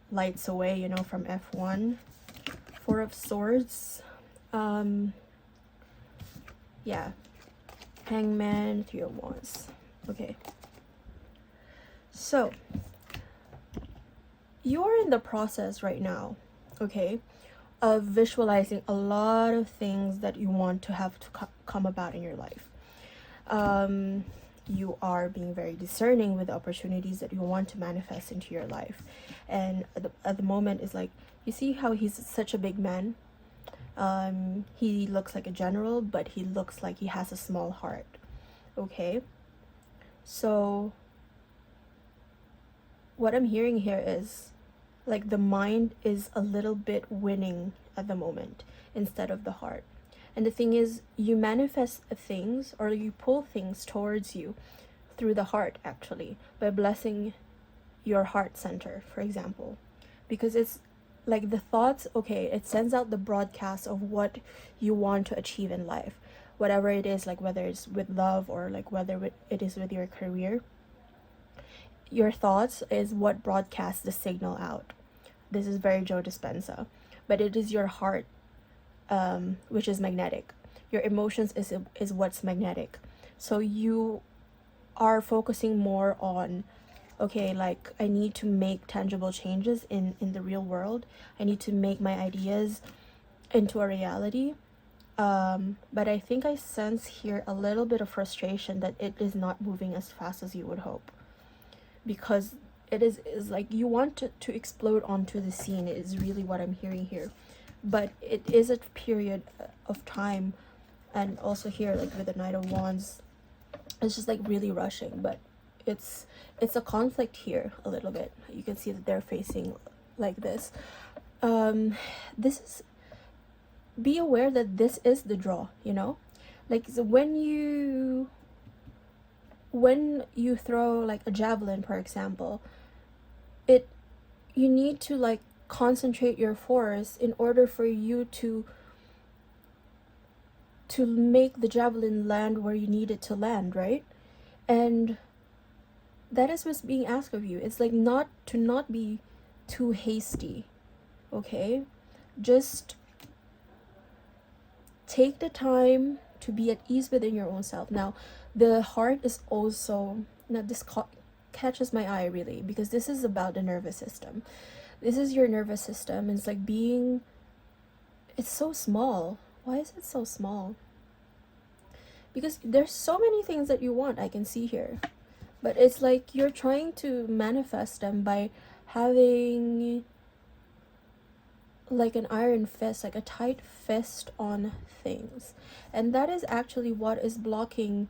lights away, you know, from F1. Four of Swords. Yeah, Hangman, Three of Wands. Okay. So, you're in the process right now, okay, of visualizing a lot of things that you want to have to come about in your life. You are being very discerning with the opportunities that you want to manifest into your life. And at the moment, is like, you see how he's such a big man? He looks like a general, but he looks like he has a small heart, okay? So what I'm hearing here is like the mind is a little bit winning at the moment instead of the heart. And the thing is, you manifest things, or you pull things towards you through the heart, actually, by blessing your heart center, for example, because it's like the thoughts, okay, it sends out the broadcast of what you want to achieve in life, whatever it is, like whether it's with love or like whether it is with your career. Your thoughts is what broadcasts the signal out. This is very Joe Dispenza, but it is your heart, which is magnetic. Your emotions is what's magnetic. So you are focusing more on, okay, like I need to make tangible changes in the real world. I need to make my ideas into a reality. But I think I sense here a little bit of frustration that it is not moving as fast as you would hope. Because it is like you want to explode onto the scene is really what I'm hearing here, but it is a period of time. And also here, like with the Knight of Wands, it's just like really rushing, but it's a conflict here a little bit. You can see that they're facing like this. This is be aware that this is the draw, you know? Like, so when you throw like a javelin, for example, you need to like concentrate your force in order for you to make the javelin land where you need it to land, right? And that is what's being asked of you. It's like not be too hasty, okay? Just take the time to be at ease within your own self. Now, the heart is also, now this catches my eye really, because this is about the nervous system. This is your nervous system. It's like it's so small. Why is it so small? Because there's so many things that you want, I can see here. But it's like you're trying to manifest them by having like an iron fist, like a tight fist on things. And that is actually what is blocking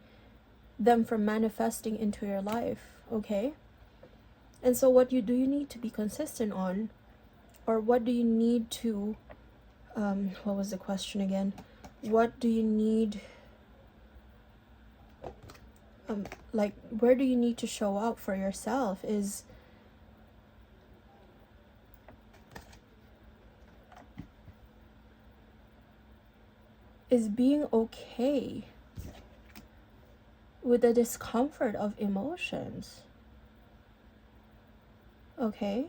them from manifesting into your life, okay? And so what you need to be consistent on, or what do you need to, what was the question again? What do you need, like, where do you need to show up for yourself is being okay with the discomfort of emotions, okay?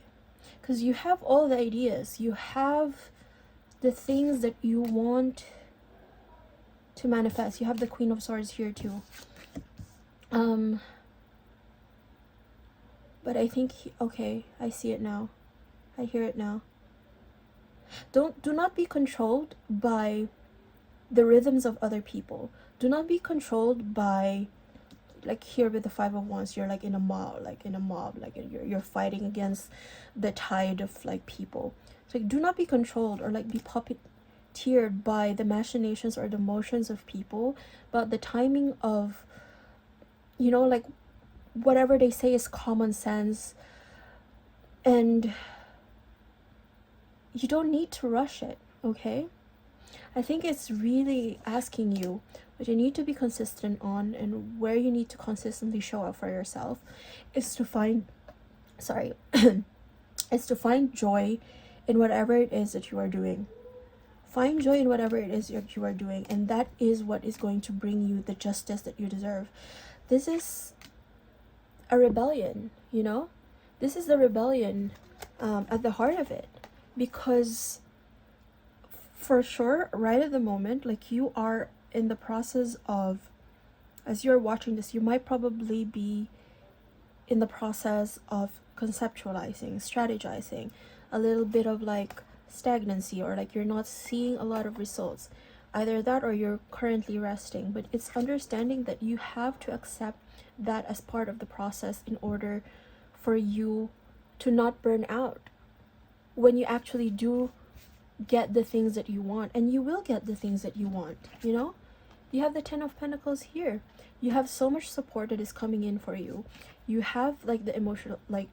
Because you have all the ideas, you have the things that you want to manifest. You have the Queen of Swords here too. But I think, okay, I see it now. I hear it now. Do not be controlled by the rhythms of other people. Do not be controlled by, like here with the Five of Wands, you're like in a mob, like you're fighting against the tide of like people. So like, do not be controlled or like be puppeteered by the machinations or the motions of people, but the timing of, you know, like whatever they say is common sense, and you don't need to rush it, okay? I think it's really asking you what you need to be consistent on, and where you need to consistently show up for yourself is to find is to find joy in whatever it is that you are doing. Find joy in whatever it is that you are doing, and that is what is going to bring you the justice that you deserve. This is a rebellion, you know? This is the rebellion at the heart of it, because for sure, right at the moment, like you are in the process of, as you're watching this, you might probably be in the process of conceptualizing, strategizing, a little bit of like stagnancy, or like you're not seeing a lot of results. Either that or you're currently resting. But it's understanding that you have to accept that as part of the process in order for you to not burn out when you actually do get the things that you want. And you will get the things that you want, you know? You have the Ten of Pentacles here. You have so much support that is coming in for you. You have like the emotional, like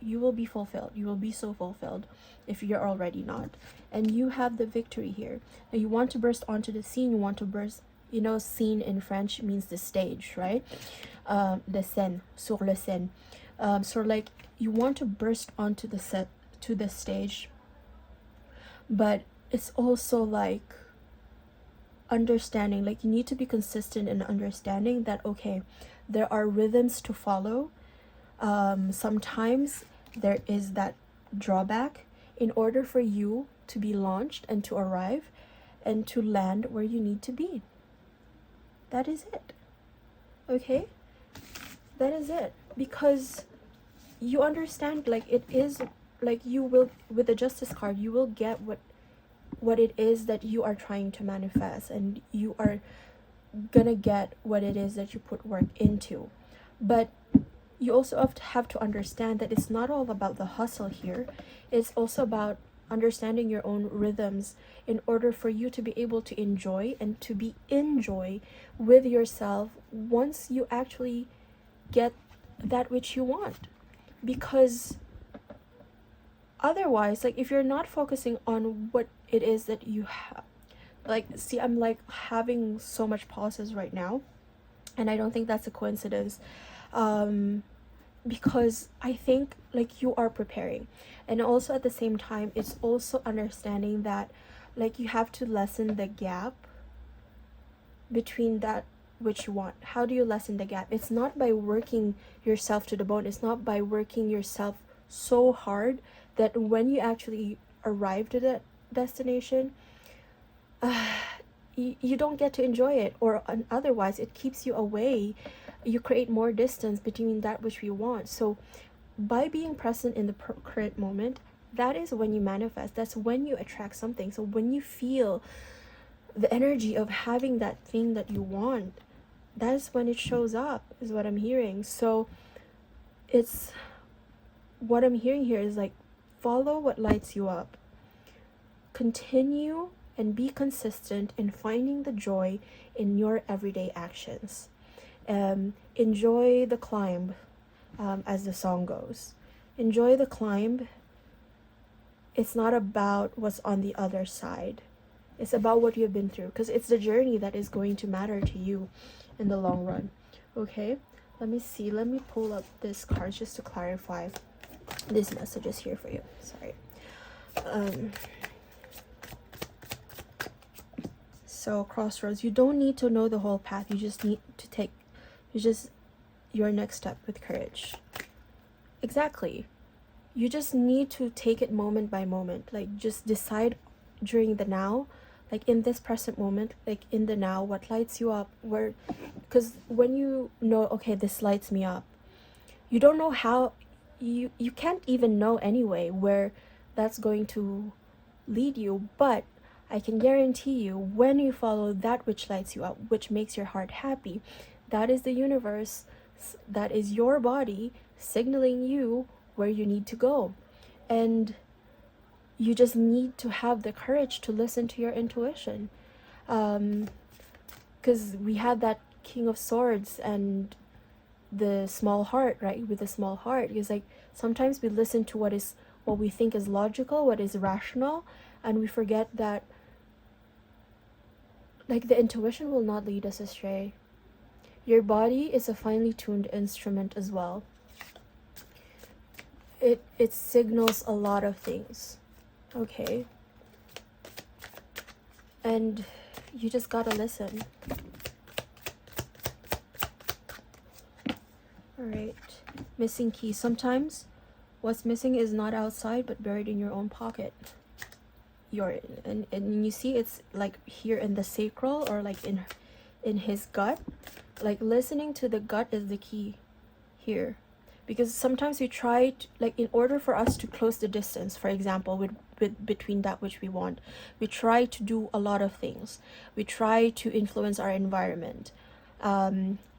you will be fulfilled. You will be so fulfilled if you're already not. And you have the victory here. Now you want to burst onto the scene. You want to burst, you know, scene in French means the stage, right? The scène, sur le scène. So like you want to burst onto the set, to the stage, but it's also like understanding, like you need to be consistent in understanding that, okay, there are rhythms to follow. Sometimes there is that drawback in order for you to be launched and to arrive and to land where you need to be. That is it, okay? That is it, because you understand, like it is like you will, with the Justice card, you will get what it is that you are trying to manifest, and you are gonna get what it is that you put work into. But you also have to understand that it's not all about the hustle here. It's also about understanding your own rhythms in order for you to be able to enjoy and to be in joy with yourself once you actually get that which you want. Because otherwise, like if you're not focusing on what it is that you have, Like, see, I'm like having so much pauses right now, and I don't think that's a coincidence. Because I think like you are preparing, and also at the same time it's also understanding that like you have to lessen the gap between that which you want. How do you lessen the gap? It's not by working yourself to the bone. It's not by working yourself so hard that when you actually arrive to that destination, you don't get to enjoy it, or otherwise it keeps you away. You create more distance between that which we want. So by being present in the current moment, that is when you manifest. That's when you attract something. So when you feel the energy of having that thing that you want, that's when it shows up, is what I'm hearing. So it's, what I'm hearing here is like, follow what lights you up. Continue and be consistent in finding the joy in your everyday actions. Enjoy the climb, as the song goes. Enjoy the climb. It's not about what's on the other side. It's about what you've been through, because it's the journey that is going to matter to you in the long run. Okay, let me see. Let me pull up this card just to clarify this messages here for you. Sorry. So crossroads, you don't need to know the whole path. You just need to take your next step with courage. Exactly. You just need to take it moment by moment. Like, just decide during the now, like in this present moment, like in the now, what lights you up, where, because when you know, okay, this lights me up, you don't know how, you can't even know anyway where that's going to lead you. But I can guarantee you, when you follow that which lights you up, which makes your heart happy, that is the universe, that is your body signaling you where you need to go. And you just need to have the courage to listen to your intuition. Because we had that King of Swords and the small heart, right? With the small heart, it's like sometimes we listen to what we think is logical, what is rational, and we forget that like the intuition will not lead us astray. Your body is a finely tuned instrument as well. It signals a lot of things. Okay, and you just gotta listen. All right, missing key. Sometimes what's missing is not outside but buried in your own pocket. And you see it's like here in the sacral, or like in his gut. Like listening to the gut is the key here, because sometimes we try to, like, in order for us to close the distance, for example, with between that which we want, we try to do a lot of things. We try to influence our environment.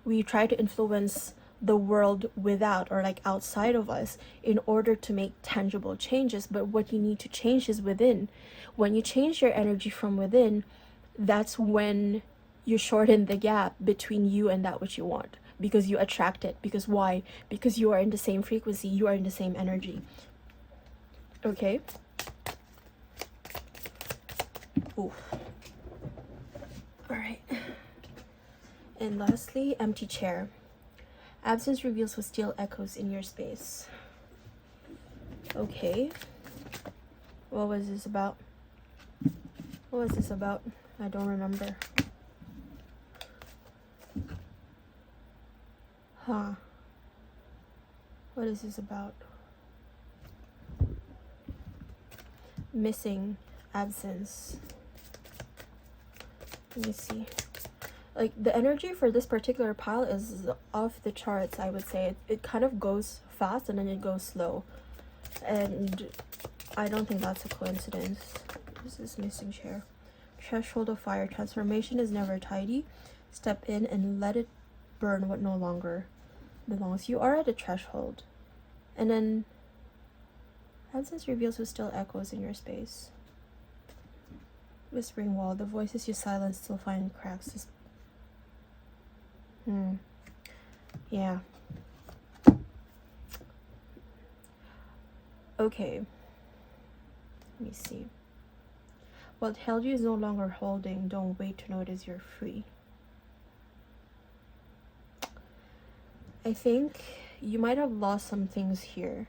We try to influence the world without, or like outside of us, in order to make tangible changes. But what you need to change is within. When you change your energy from within, that's when you shorten the gap between you and that which you want, because you attract it. Because why? Because you are in the same frequency, you are in the same energy. Okay. Ooh. All right. And lastly, empty chair. Absence reveals what still echoes in your space. Okay. What was this about? What was this about? I don't remember. Huh. What is this about? Missing, absence. Let me see. Like, the energy for this particular pile is off the charts, I would say. It kind of goes fast and then it goes slow. And I don't think that's a coincidence. This is missing chair. Threshold of fire. Transformation is never tidy. Step in and let it burn what no longer belongs. You are at a threshold. And then absence reveals what still echoes in your space. Whispering wall. The voices you silence still find cracks. Yeah. Okay. Let me see. What held you is no longer holding. Don't wait to notice you're free. I think you might have lost some things here.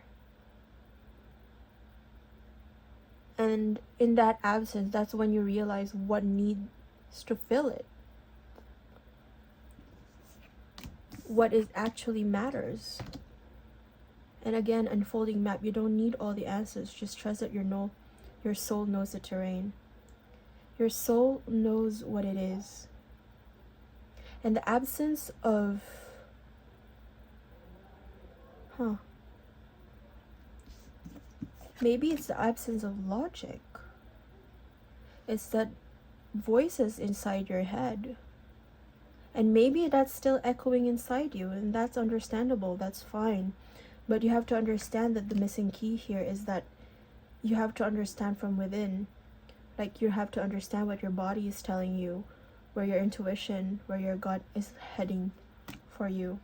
And in that absence, that's when you realize what needs to fill it. What is actually matters. And again, unfolding map, you don't need all the answers. Just trust that your soul knows the terrain. Your soul knows what it is. And the absence of maybe it's the absence of logic. It's that voices inside your head. And maybe that's still echoing inside you, and that's understandable, that's fine. But you have to understand that the missing key here is that you have to understand from within. Like, you have to understand what your body is telling you, where your intuition, where your gut is heading for you.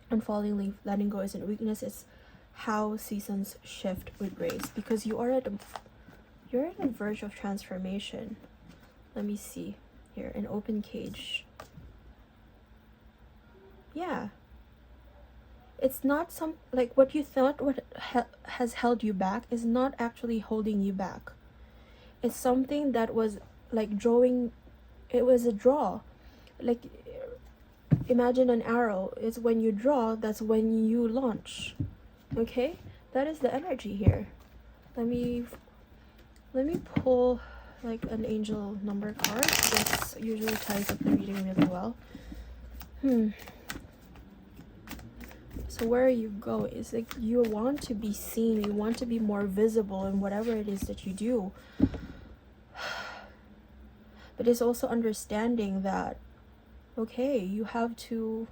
Unfolding leaf, letting go isn't weakness, it's how seasons shift with grace. Because you're at the verge of transformation. Let me see here, an open cage. Yeah, it's not some, like, what you thought has held you back is not actually holding you back. It's something that was like drawing. It was a draw. Like, imagine an arrow. It's when you draw, that's when you launch. Okay, that is the energy here. Let me pull like an angel number card. This usually ties up the reading really well. So where you go is like, you want to be seen, you want to be more visible in whatever it is that you do. But it's also understanding that, okay, you have to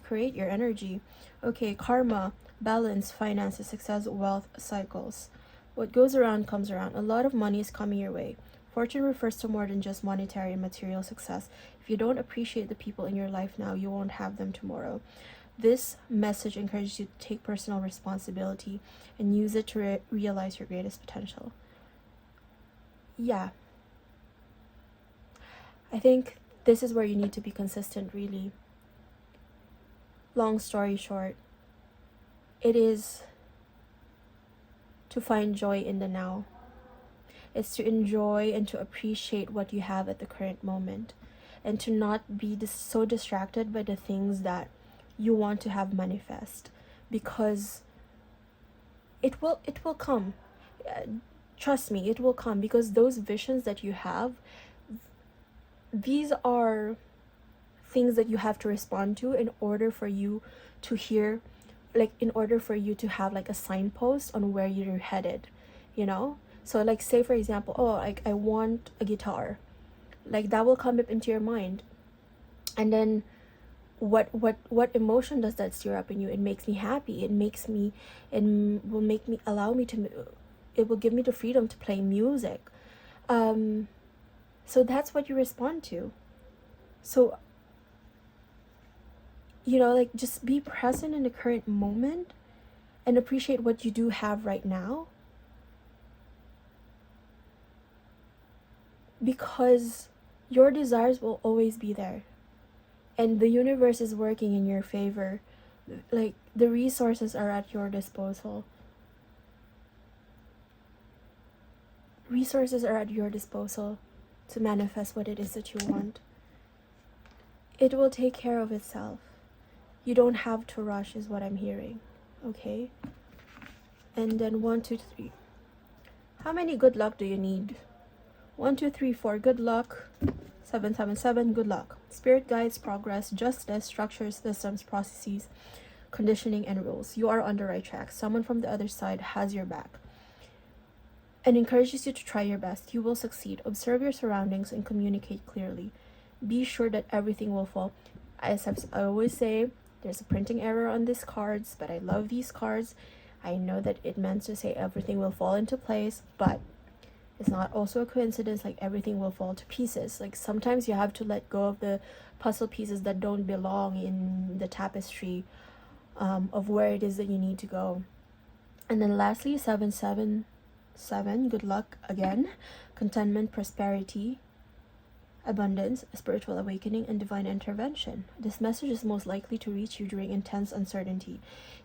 create your energy. Okay, karma, balance, finances, success, wealth, cycles. What goes around comes around. A lot of money is coming your way. Fortune refers to more than just monetary and material success. If you don't appreciate the people in your life now, you won't have them tomorrow. This message encourages you to take personal responsibility and use it to realize your greatest potential. Yeah. I think this is where you need to be consistent, really. Long story short, it is to find joy in the now. It's to enjoy and to appreciate what you have at the current moment, and to not be so distracted by the things that you want to have manifest, because it will come. Trust me, it will come, because those visions that you have, these are things that you have to respond to in order for you to hear, like, in order for you to have like a signpost on where you're headed, you know? So like, say for example, oh, like, I want a guitar. Like, that will come up into your mind. And then what emotion does that stir up in you? It makes me happy. It will give me the freedom to play music. So that's what you respond to. So, you know, like, just be present in the current moment and appreciate what you do have right now. Because your desires will always be there. And the universe is working in your favor. Like, the resources are at your disposal. Resources are at your disposal to manifest what it is that you want. It will take care of itself. You don't have to rush, is what I'm hearing. Okay? And then 1, 2, 3. How many good luck do you need? 1, 2, 3, 4, good luck. 7, 7, 7, good luck. Spirit guides, progress, justice, structures, systems, processes, conditioning, and rules. You are on the right track. Someone from the other side has your back and encourages you to try your best. You will succeed. Observe your surroundings and communicate clearly. Be sure that everything will fall. As I always say, there's a printing error on these cards, but I love these cards. I know that it meant to say everything will fall into place, but it's not also a coincidence, like everything will fall to pieces. Like, sometimes you have to let go of the puzzle pieces that don't belong in the tapestry of where it is that you need to go. And then lastly, 7, 7, 7, good luck again. Contentment, prosperity, abundance, spiritual awakening, and divine intervention. This message is most likely to reach you during intense uncertainty.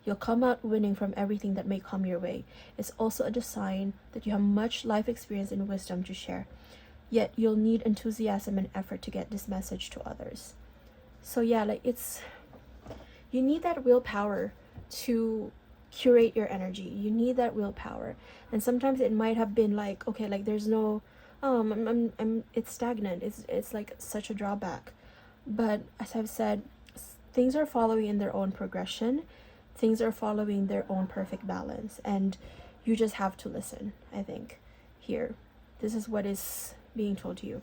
You'll come out winning from everything that may come your way. It's also a sign that you have much life experience and wisdom to share. Yet you'll need enthusiasm and effort to get this message to others. So yeah, like you need that willpower to curate your energy. You need that willpower. And sometimes it might have been like, okay, like there's no it's stagnant. It's like such a drawback. But as I've said, things are following in their own progression. Things are following their own perfect balance, and you just have to listen. I think here, this is what is being told to you.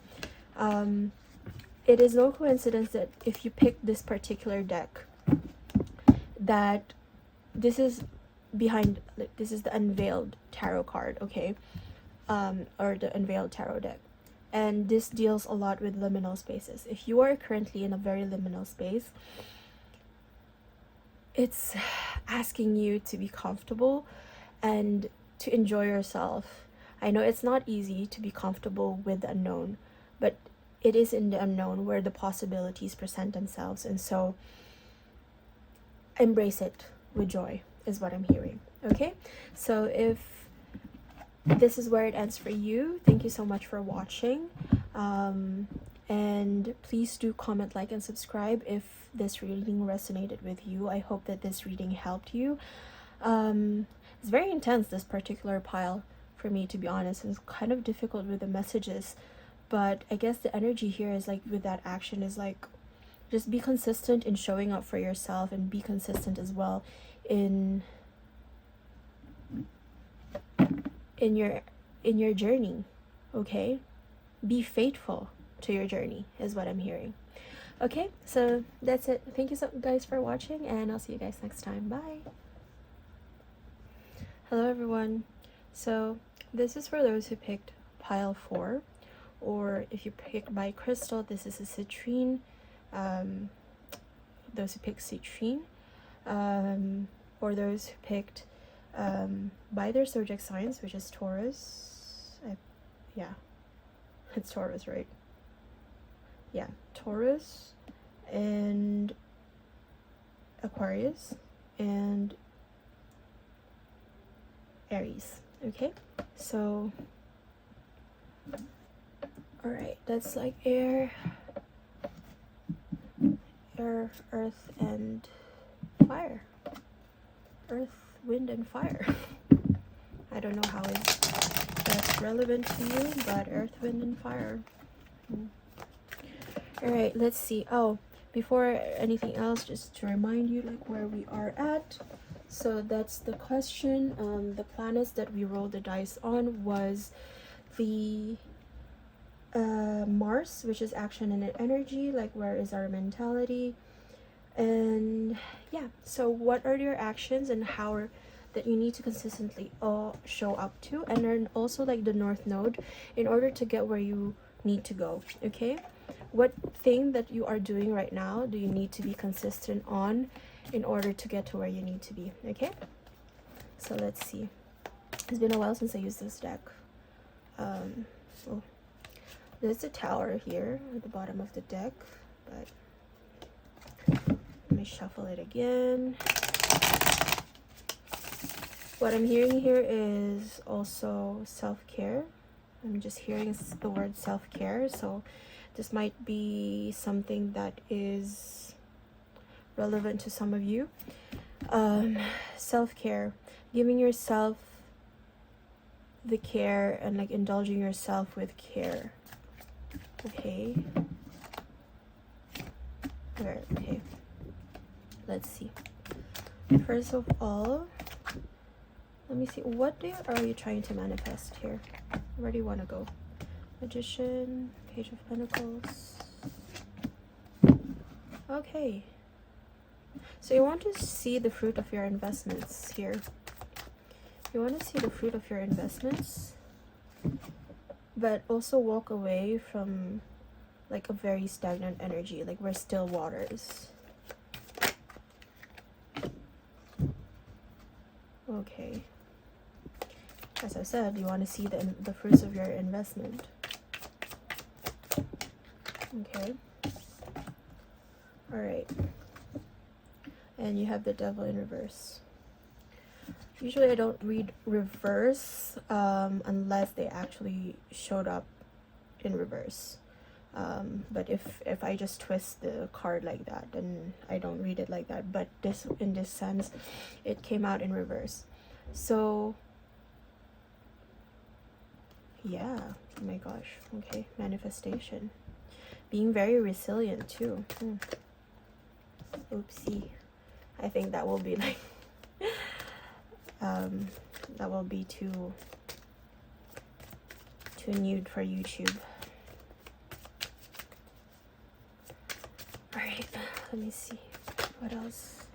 It is no coincidence that if you pick this particular deck, that this is this is the Unveiled Tarot card, okay? Or the Unveiled Tarot deck. And this deals a lot with liminal spaces. If you are currently in a very liminal space, it's asking you to be comfortable and to enjoy yourself. I know it's not easy to be comfortable with the unknown, but it is in the unknown where the possibilities present themselves. And so embrace it with joy is what I'm hearing. Okay, so if this is where it ends for you, thank you so much for watching, and please do comment, like, and subscribe if this reading resonated with you. I hope that this reading helped you. It's very intense, this particular pile, for me, to be honest. It's kind of difficult with the messages, but I guess the energy here is like, with that action, is like, just be consistent in showing up for yourself, and be consistent as well in your journey. Okay, be faithful to your journey is what I'm hearing. Okay, so that's it. Thank you so guys for watching, and I'll see you guys next time. Bye. Hello everyone. So this is for those who picked pile 4, or if you picked by crystal, this is a citrine. Those who picked citrine, or those who picked by their zodiac signs, which is Taurus. Yeah, it's Taurus, right? Yeah, Taurus and Aquarius and Aries. Okay, so all right, that's like air, earth, and fire. Earth, wind, and fire. I don't know how that's relevant to you, but earth, wind, and fire. All right, let's see. Oh, before anything else, just to remind you like where we are at. So that's the question. The planets that we rolled the dice on was the Mars, which is action and energy, like where is our mentality. And yeah, so what are your actions and how that you need to consistently show up to, and then also like the North Node in order to get where you need to go. Okay, what thing that you are doing right now do you need to be consistent on in order to get to where you need to be? Okay, so let's see. It's been a while since I used this deck. So there's a tower here at the bottom of the deck, but let me shuffle it again. What I'm hearing here is also self-care. I'm just hearing the word self-care, so this might be something that is relevant to some of you. Self-care, giving yourself the care and like indulging yourself with care. Okay. Okay. Let's see. First of all, let me see. What are you trying to manifest here? Where do you want to go? Magician, Page of Pentacles. Okay. So you want to see the fruit of your investments here. You want to see the fruit of your investments, but also walk away from like a very stagnant energy, like we're still waters. Okay. As I said, you want to see the fruits of your investment. Okay. All right. And you have the Devil in reverse. Usually I don't read reverse unless they actually showed up in reverse. But if I just twist the card like that, then I don't read it like that. But this, in this sense, it came out in reverse. So yeah, oh my gosh. Okay, manifestation. Being very resilient too. Oopsie. I think that will be like that will be too nude for YouTube. All right, let me see what else.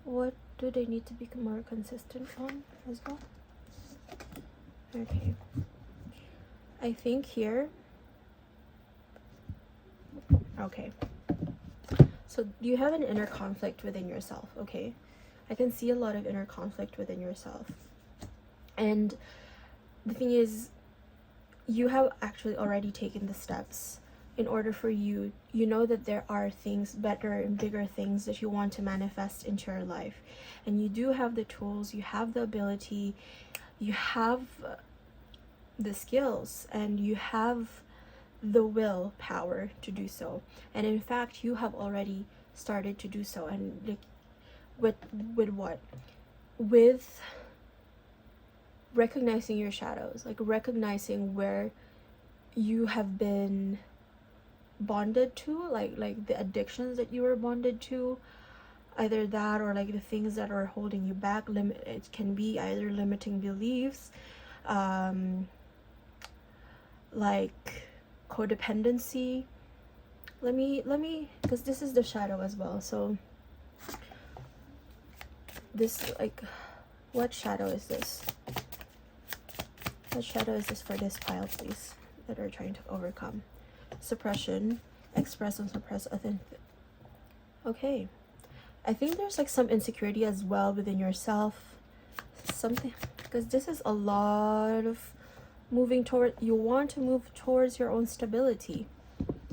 What do they need to be more consistent on as well? Okay, I think here. Okay, so you have an inner conflict within yourself. Okay, I can see a lot of inner conflict within yourself, and the thing is, you have actually already taken the steps in order for you know that there are things, better and bigger things that you want to manifest into your life, and you do have the tools, you have the ability, you have the skills, and you have the willpower to do so. And in fact, you have already started to do so. And like with what? With recognizing your shadows, like recognizing where you have been bonded to, like the addictions that you were bonded to, either that or like the things that are holding you back. It can be either limiting beliefs, like codependency. Let me because this is the shadow as well. So this, like, what shadow is this? What shadow is this for this pile, please, that are trying to overcome? Suppression, express and suppress authentic. Okay, I think there's like some insecurity as well within yourself, something, because this is a lot of moving toward, you want to move towards your own stability.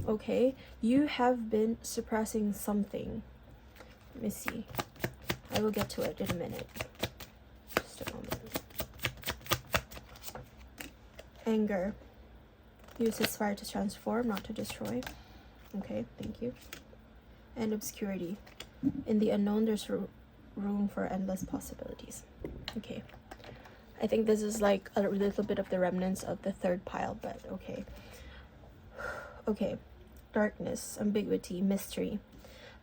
Okay, you have been suppressing something. Let me see, I will get to it in a minute. Just a moment. Anger uses fire to transform, not to destroy. Okay, thank you. And obscurity. In the unknown, there's room for endless possibilities. Okay, I think this is like a little bit of the remnants of the third pile, but okay. Okay, darkness, ambiguity, mystery.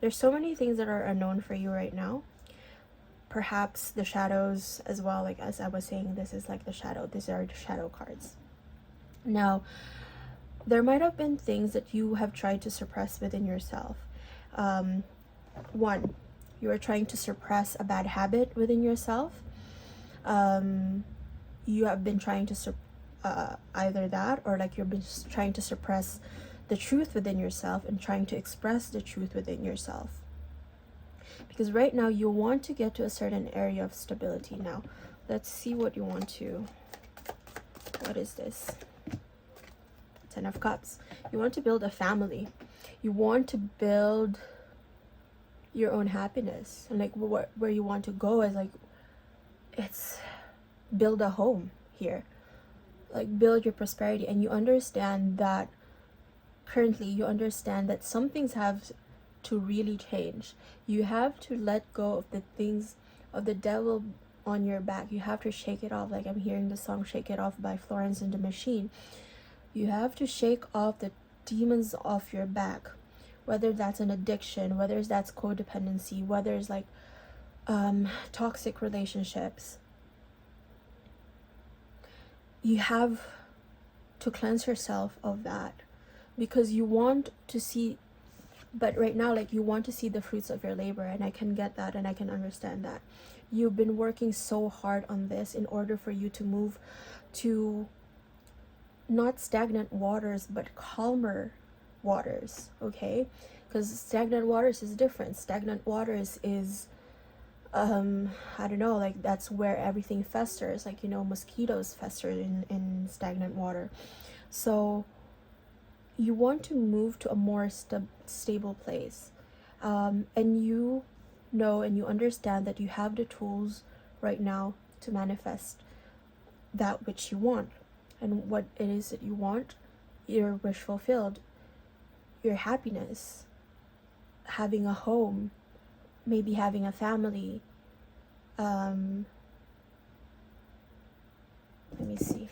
There's so many things that are unknown for you right now. Perhaps the shadows as well, like as I was saying, this is like the shadow. These are the shadow cards. Now, there might have been things that you have tried to suppress within yourself. One, you are trying to suppress a bad habit within yourself. You have been trying to either that, or like you've been trying to suppress the truth within yourself and trying to express the truth within yourself. Because right now you want to get to a certain area of stability. Now, let's see what you want to. What is this? Ten of Cups. You want to build a family. You want to build your own happiness, and like where you want to go is like, it's build a home here, like build your prosperity. And you understand that currently, you understand that some things have to really change. You have to let go of the things of the devil on your back. You have to shake it off. Like I'm hearing the song Shake It Off by Florence and the Machine. You have to shake off the demons off your back, whether that's an addiction, whether that's codependency, whether it's like toxic relationships. You have to cleanse yourself of that, because you want to see, but right now, like, you want to see the fruits of your labor, and I can get that, and I can understand that. You've been working so hard on this in order for you to move to not stagnant waters, but calmer waters, okay? Because stagnant waters is different. Stagnant waters is I don't know, like that's where everything festers, like, you know, mosquitoes fester in stagnant water. So you want to move to a more stable place. And you know and you understand that you have the tools right now to manifest that which you want. And what it is that you want, your wish fulfilled, your happiness, having a home, maybe having a family. Let me see.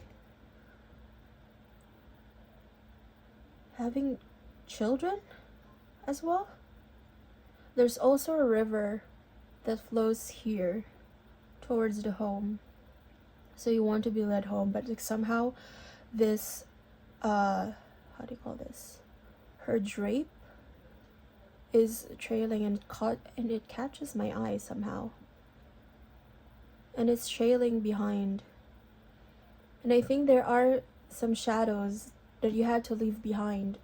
Having children as well. There's also a river that flows here towards the home. So you want to be led home, but like somehow this how do you call this? Her drape is trailing and it catches my eye somehow. And it's trailing behind. And I think there are some shadows that you had to leave behind.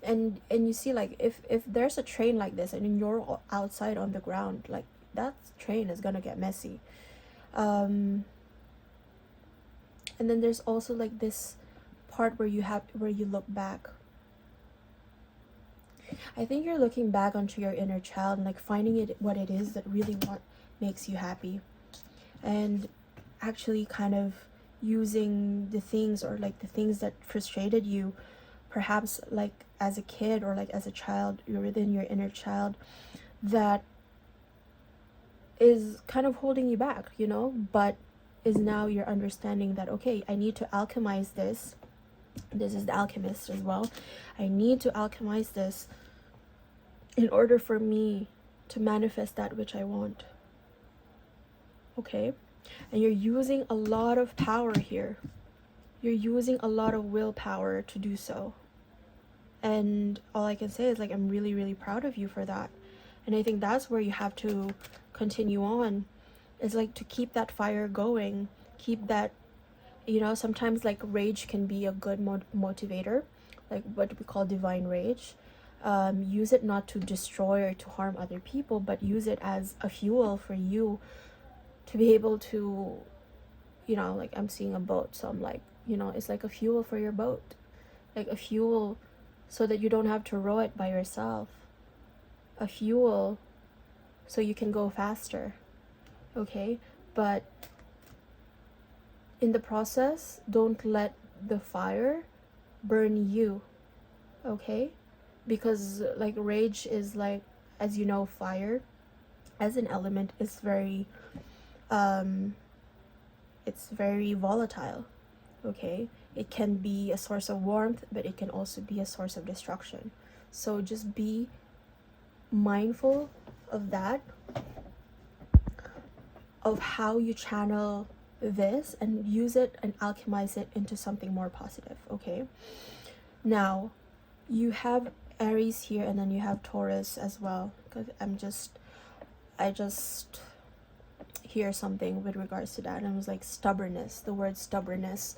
And you see, like, if there's a train like this and you're outside on the ground, like that train is gonna get messy. And then there's also like this part where you look back. I think you're looking back onto your inner child and like finding it what it is that really makes you happy, and actually kind of using the things, or like the things that frustrated you, perhaps like as a kid or like as a child, you're within your inner child, that is kind of holding you back, you know, but is now you're understanding that, okay, I need to alchemize this. This is the alchemist as well. I need to alchemize this in order for me to manifest that which I want. Okay? And you're using a lot of power here. You're using a lot of willpower to do so. And all I can say is like, I'm really, really proud of you for that. And I think that's where you have to continue on. It's like to keep that fire going. Keep that, you know, sometimes like rage can be a good motivator, like what we call divine rage. Use it not to destroy or to harm other people, but use it as a fuel for you to be able to, you know, like I'm seeing a boat, so I'm like, you know, it's like a fuel for your boat, like a fuel so that you don't have to row it by yourself, a fuel so you can go faster. Okay? But in the process, don't let the fire burn you. Okay? Because like rage is like, as you know, fire as an element is very it's very volatile. Okay? It can be a source of warmth, but it can also be a source of destruction. So just be mindful of that, of how you channel this and use it and alchemize it into something more positive. Okay? Now, you have Aries here, and then you have Taurus as well, because I just hear something with regards to that, and it was like stubbornness, the word stubbornness,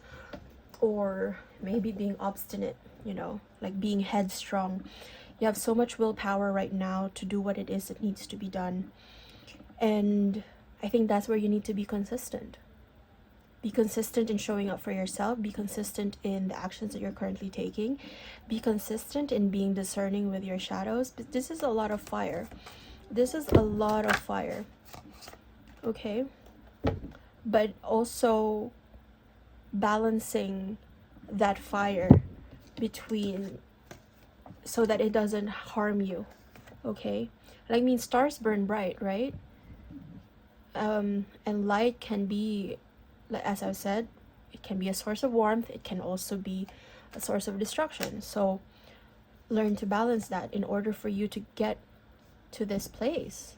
or maybe being obstinate, you know, like being headstrong. You have so much willpower right now to do what it is that needs to be done, and I think that's where you need to be consistent. Be consistent in showing up for yourself. Be consistent in the actions that you're currently taking. Be consistent in being discerning with your shadows. But this is a lot of fire. This is a lot of fire. Okay? But also balancing that fire between, so that it doesn't harm you. Okay? Like, I mean, stars burn bright, right? And light can be, as I've said, it can be a source of warmth. It can also be a source of destruction. So learn to balance that in order for you to get to this place.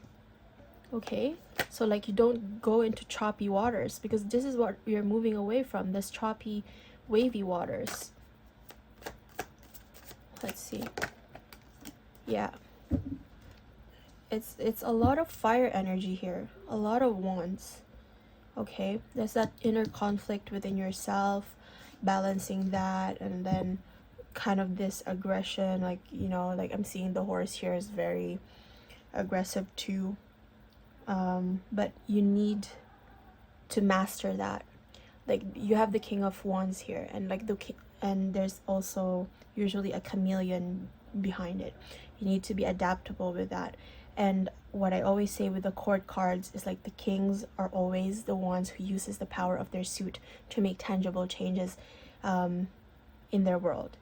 Okay? So like, you don't go into choppy waters, because this is what you're moving away from, this choppy, wavy waters. Let's see. Yeah. It's a lot of fire energy here. A lot of wands. Okay, there's that inner conflict within yourself, balancing that, and then kind of this aggression, like, you know, like I'm seeing the horse here is very aggressive too. but you need to master that. Like, you have the King of Wands here, and like and there's also usually a chameleon behind it. You need to be adaptable with that. And what I always say with the court cards is like the kings are always the ones who uses the power of their suit to make tangible changes in their world,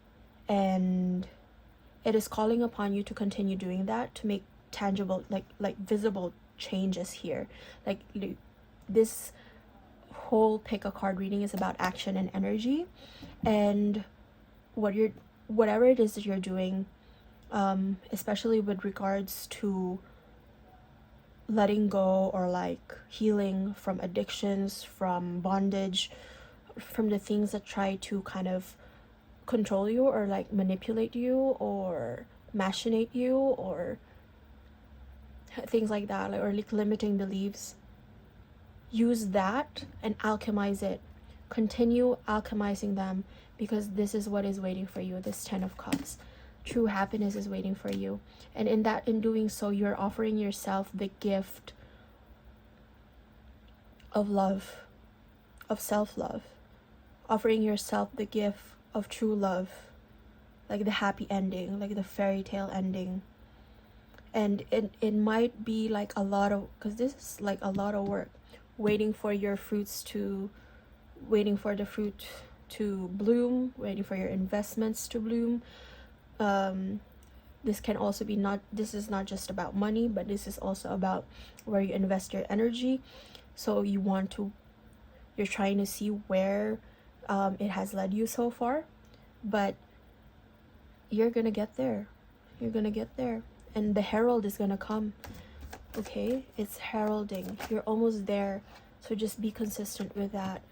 and it is calling upon you to continue doing that, to make tangible, like visible changes here. Like, this whole pick a card reading is about action and energy, and whatever it is that you're doing, especially with regards to letting go or like healing from addictions, from bondage, from the things that try to kind of control you or like manipulate you or machinate you or things like that, like, or like limiting beliefs. Use that and alchemize it. Continue alchemizing them, because this is what is waiting for you. This 10 of Cups, true happiness is waiting for you. And in doing so, you're offering yourself the gift of love, of self-love, offering yourself the gift of true love, like the happy ending, like the fairy tale ending. And it might be like a lot of, because this is like a lot of work, waiting for the fruit to bloom, waiting for your investments to bloom. This can also be this is not just about money, but this is also about where you invest your energy. So you're trying to see where it has led you so far, but you're gonna get there. And the herald is gonna come. Okay, it's heralding. You're almost there, so just be consistent with that.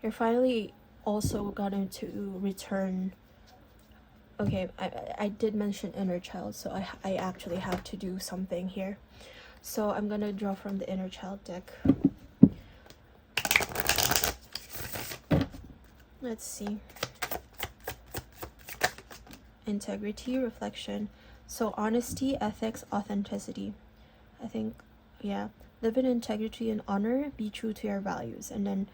You're finally also going to return. Okay, I did mention inner child, so I actually have to do something here. So I'm gonna draw from the inner child deck. Let's see. Integrity, reflection. So honesty, ethics, authenticity. I think, yeah. Live in integrity and honor. Be true to your values. And then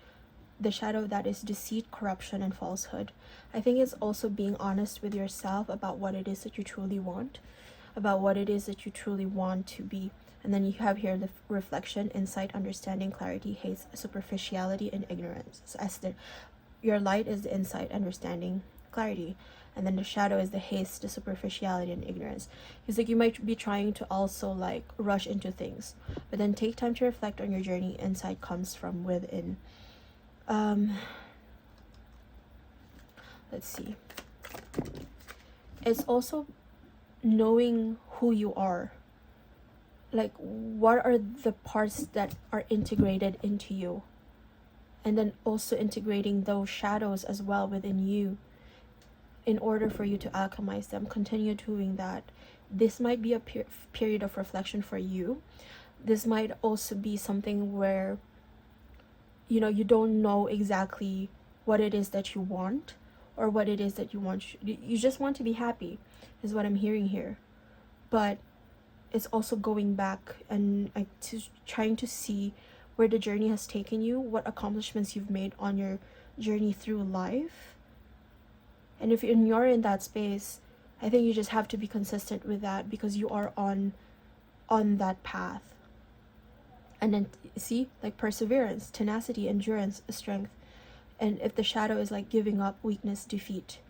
the shadow of that is deceit, corruption, and falsehood. I think it's also being honest with yourself about what it is that you truly want, about what it is that you truly want to be. And then you have here the reflection, insight, understanding, clarity, haste, superficiality, and ignorance. So as your light is the insight, understanding, clarity, and then the shadow is the haste, the superficiality, and ignorance. It's like you might be trying to also like rush into things, but then take time to reflect on your journey. Insight comes from within. Let's see. It's also knowing who you are. Like, what are the parts that are integrated into you? And then also integrating those shadows as well within you, in order for you to alchemize them. Continue doing that. This might be a period of reflection for you. This might also be something where, you don't know exactly what it is that you want, or what it is that you want. You just want to be happy, is what I'm hearing here. But it's also going back and trying to see where the journey has taken you, what accomplishments you've made on your journey through life. And if you're in that space, I think you just have to be consistent with that, because you are on that path. And then see, like perseverance, tenacity, endurance, strength. And if the shadow is like giving up, weakness, defeat,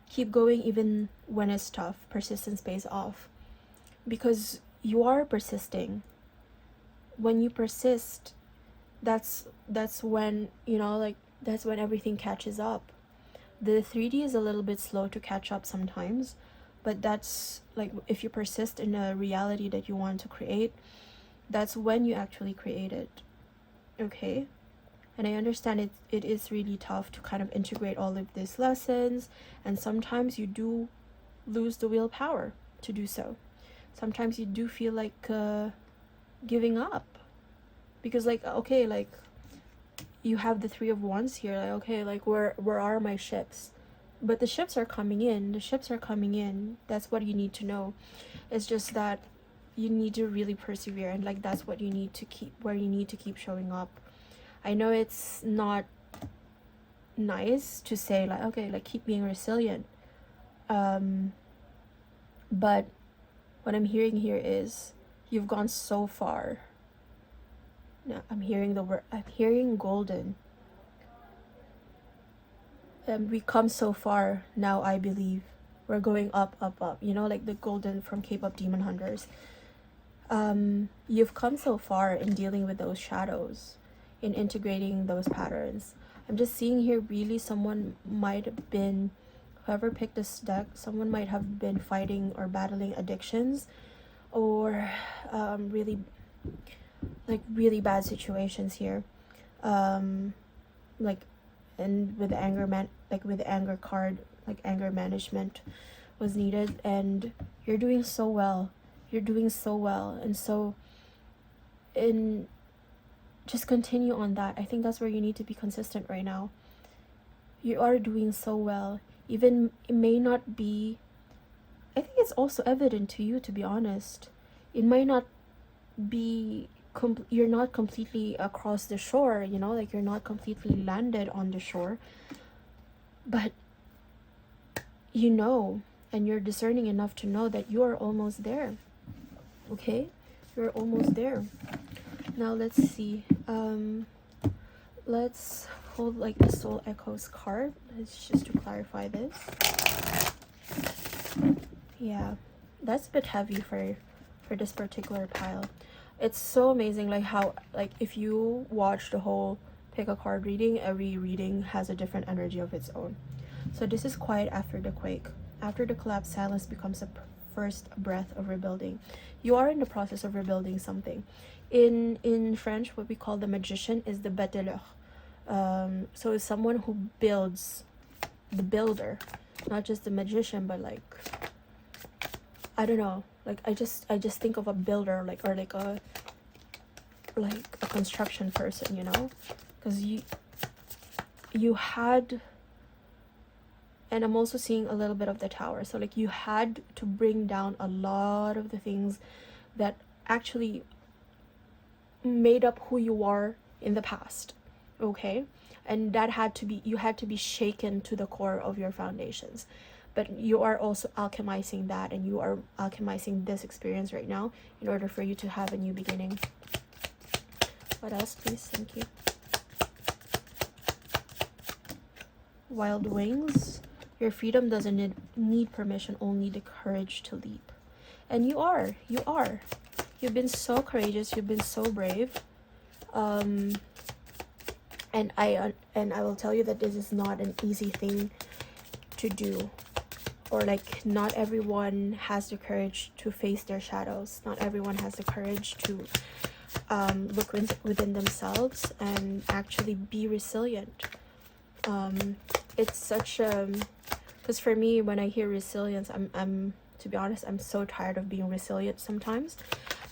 keep going even when it's tough. Persistence pays off, because you are persisting. When you persist, that's when, that's when everything catches up. The 3D is a little bit slow to catch up sometimes, but that's like, if you persist in a reality that you want to create, that's when you actually create it. Okay? And I understand it is really tough to kind of integrate all of these lessons, and sometimes you do lose the willpower to do so. Sometimes you do feel like giving up, because like, okay, like you have the 3 of Wands here, like, okay, like where are my ships? But the ships are coming in. That's what you need to know. It's just that you need to really persevere, and like that's what you need to keep, where you need to keep showing up. I know it's not nice to say like, okay, like keep being resilient, but what I'm hearing here is you've gone so far. Now I'm hearing the word, I'm hearing golden. We come so far now. I believe we're going up, up, up, you know, like the golden from K-pop demon hunters. You've come so far in dealing with those shadows, in integrating those patterns. I'm just seeing here, really, someone might have been, whoever picked this deck, someone might have been fighting or battling addictions, or really bad situations here, like, and with the anger card, like anger management was needed, and you're doing so well. And so just continue on that. I think that's where you need to be consistent right now. You are doing so well. Even it may not be, I think it's also evident to you, to be honest. It might not be you're not completely across the shore, you know, like you're not completely landed on the shore, but you know, and you're discerning enough to know that you are almost there. Okay, you're almost there. Now let's see, let's hold like the Soul Echoes card. It's just to clarify this. Yeah, that's a bit heavy for this particular pile. It's so amazing, like how, like if you watch the whole pick a card reading, every reading has a different energy of its own. So this is quiet after the quake. After the collapse, silence becomes a first breath of rebuilding. You are in the process of rebuilding something. In French, what we call the magician is the bateleur. So it's someone who builds, the builder, not just the magician, but like, I don't know, like I just think of a builder, like, or like a construction person, you know, because you had, and I'm also seeing a little bit of the tower, so like you had to bring down a lot of the things that actually made up who you are in the past, okay, and that had to be, you had to be shaken to the core of your foundations. But you are also alchemizing that, and you are alchemizing this experience right now in order for you to have a new beginning. What else, please? Thank you. Wild wings. Your freedom doesn't need permission, only the courage to leap. And you are. You've been so courageous. You've been so brave. And I will tell you that this is not an easy thing to do. Or like, not everyone has the courage to face their shadows. Not everyone has the courage to look within themselves and actually be resilient. It's such because for me, when I hear resilience, I'm to be honest, I'm so tired of being resilient sometimes.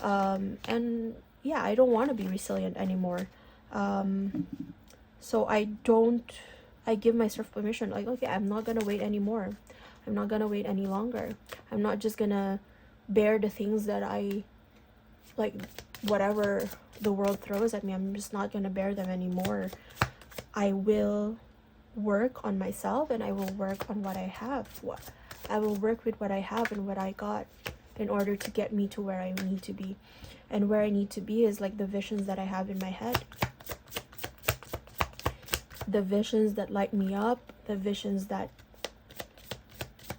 And yeah, I don't want to be resilient anymore. So I give myself permission, like, okay, I'm not gonna wait anymore. I'm not gonna wait any longer. I'm not just gonna bear the things that I like, whatever the world throws at me. I'm just not gonna bear them anymore. I will work on myself, and I will work on what I have. I will work with what I have and what I got in order to get me to where I need to be. And where I need to be is like the visions that I have in my head. The visions that light me up, the visions that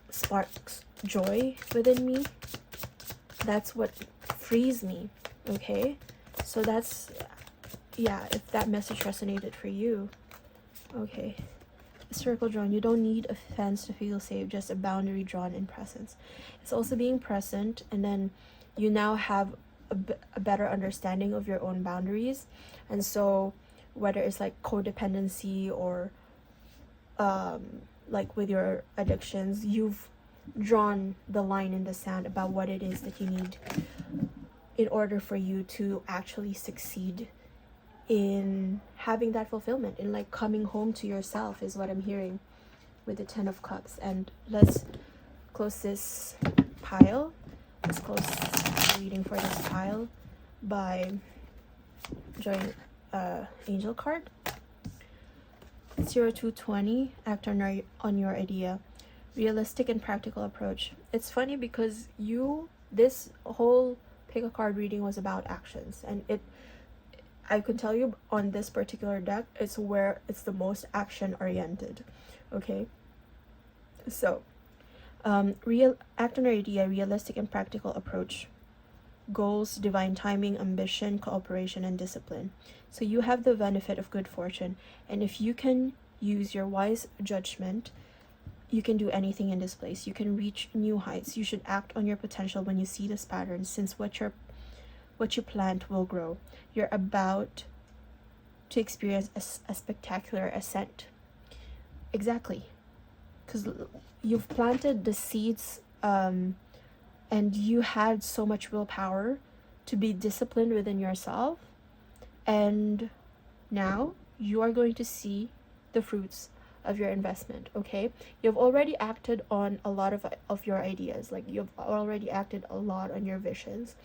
sparks joy within me. That's what frees me, okay? So that's, yeah, if that message resonated for you, okay. Circle drawn. You don't need a fence to feel safe, just a boundary drawn in presence. It's also being present, and then you now have a better understanding of your own boundaries. And so whether it's like codependency or like with your addictions, you've drawn the line in the sand about what it is that you need in order for you to actually succeed in having that fulfillment, in like coming home to yourself, is what I'm hearing with the 10 of Cups. And let's close this pile. Let's close the reading for for this pile by drawing angel card. 0220, act on your idea. Realistic and practical approach. It's funny because this whole pick a card reading was about actions, and I can tell you on this particular deck, it's where it's the most action oriented. Okay, so act on your idea, realistic and practical approach, goals, divine timing, ambition, cooperation, and discipline. So you have the benefit of good fortune, and if you can use your wise judgment, you can do anything in this place. You can reach new heights. You should act on your potential when you see this pattern, since what you plant will grow. You're about to experience a spectacular ascent. Exactly, because you've planted the seeds, and you had so much willpower to be disciplined within yourself, and now you are going to see the fruits of your investment. Okay, you've already acted on a lot of your ideas, like you've already acted a lot on your visions,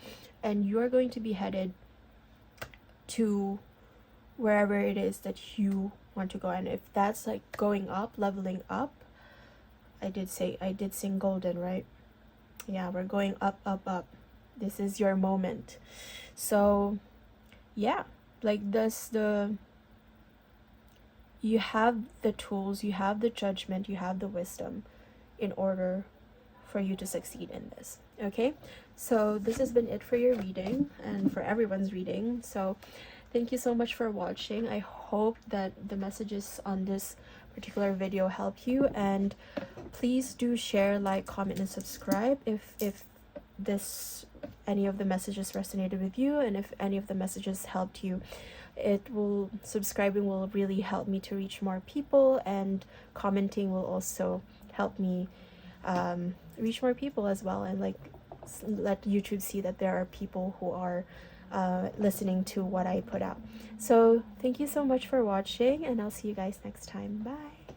and you are going to be headed to wherever it is that you want to go. And if that's like going up, leveling up, I did sing golden, right? Yeah, we're going up, up, up. This is your moment. So yeah, like you have the tools, you have the judgment, you have the wisdom in order for you to succeed in this. Okay, so this has been it for your reading and for everyone's reading. So thank you so much for watching. I hope that the messages on this particular video help you, and please do share, like, comment, and subscribe if any of the messages resonated with you, and if any of the messages helped you. Subscribing will really help me to reach more people, and commenting will also help me reach more people as well, and like let YouTube see that there are people who are listening to what I put out. So thank you so much for watching, and I'll see you guys next time. Bye.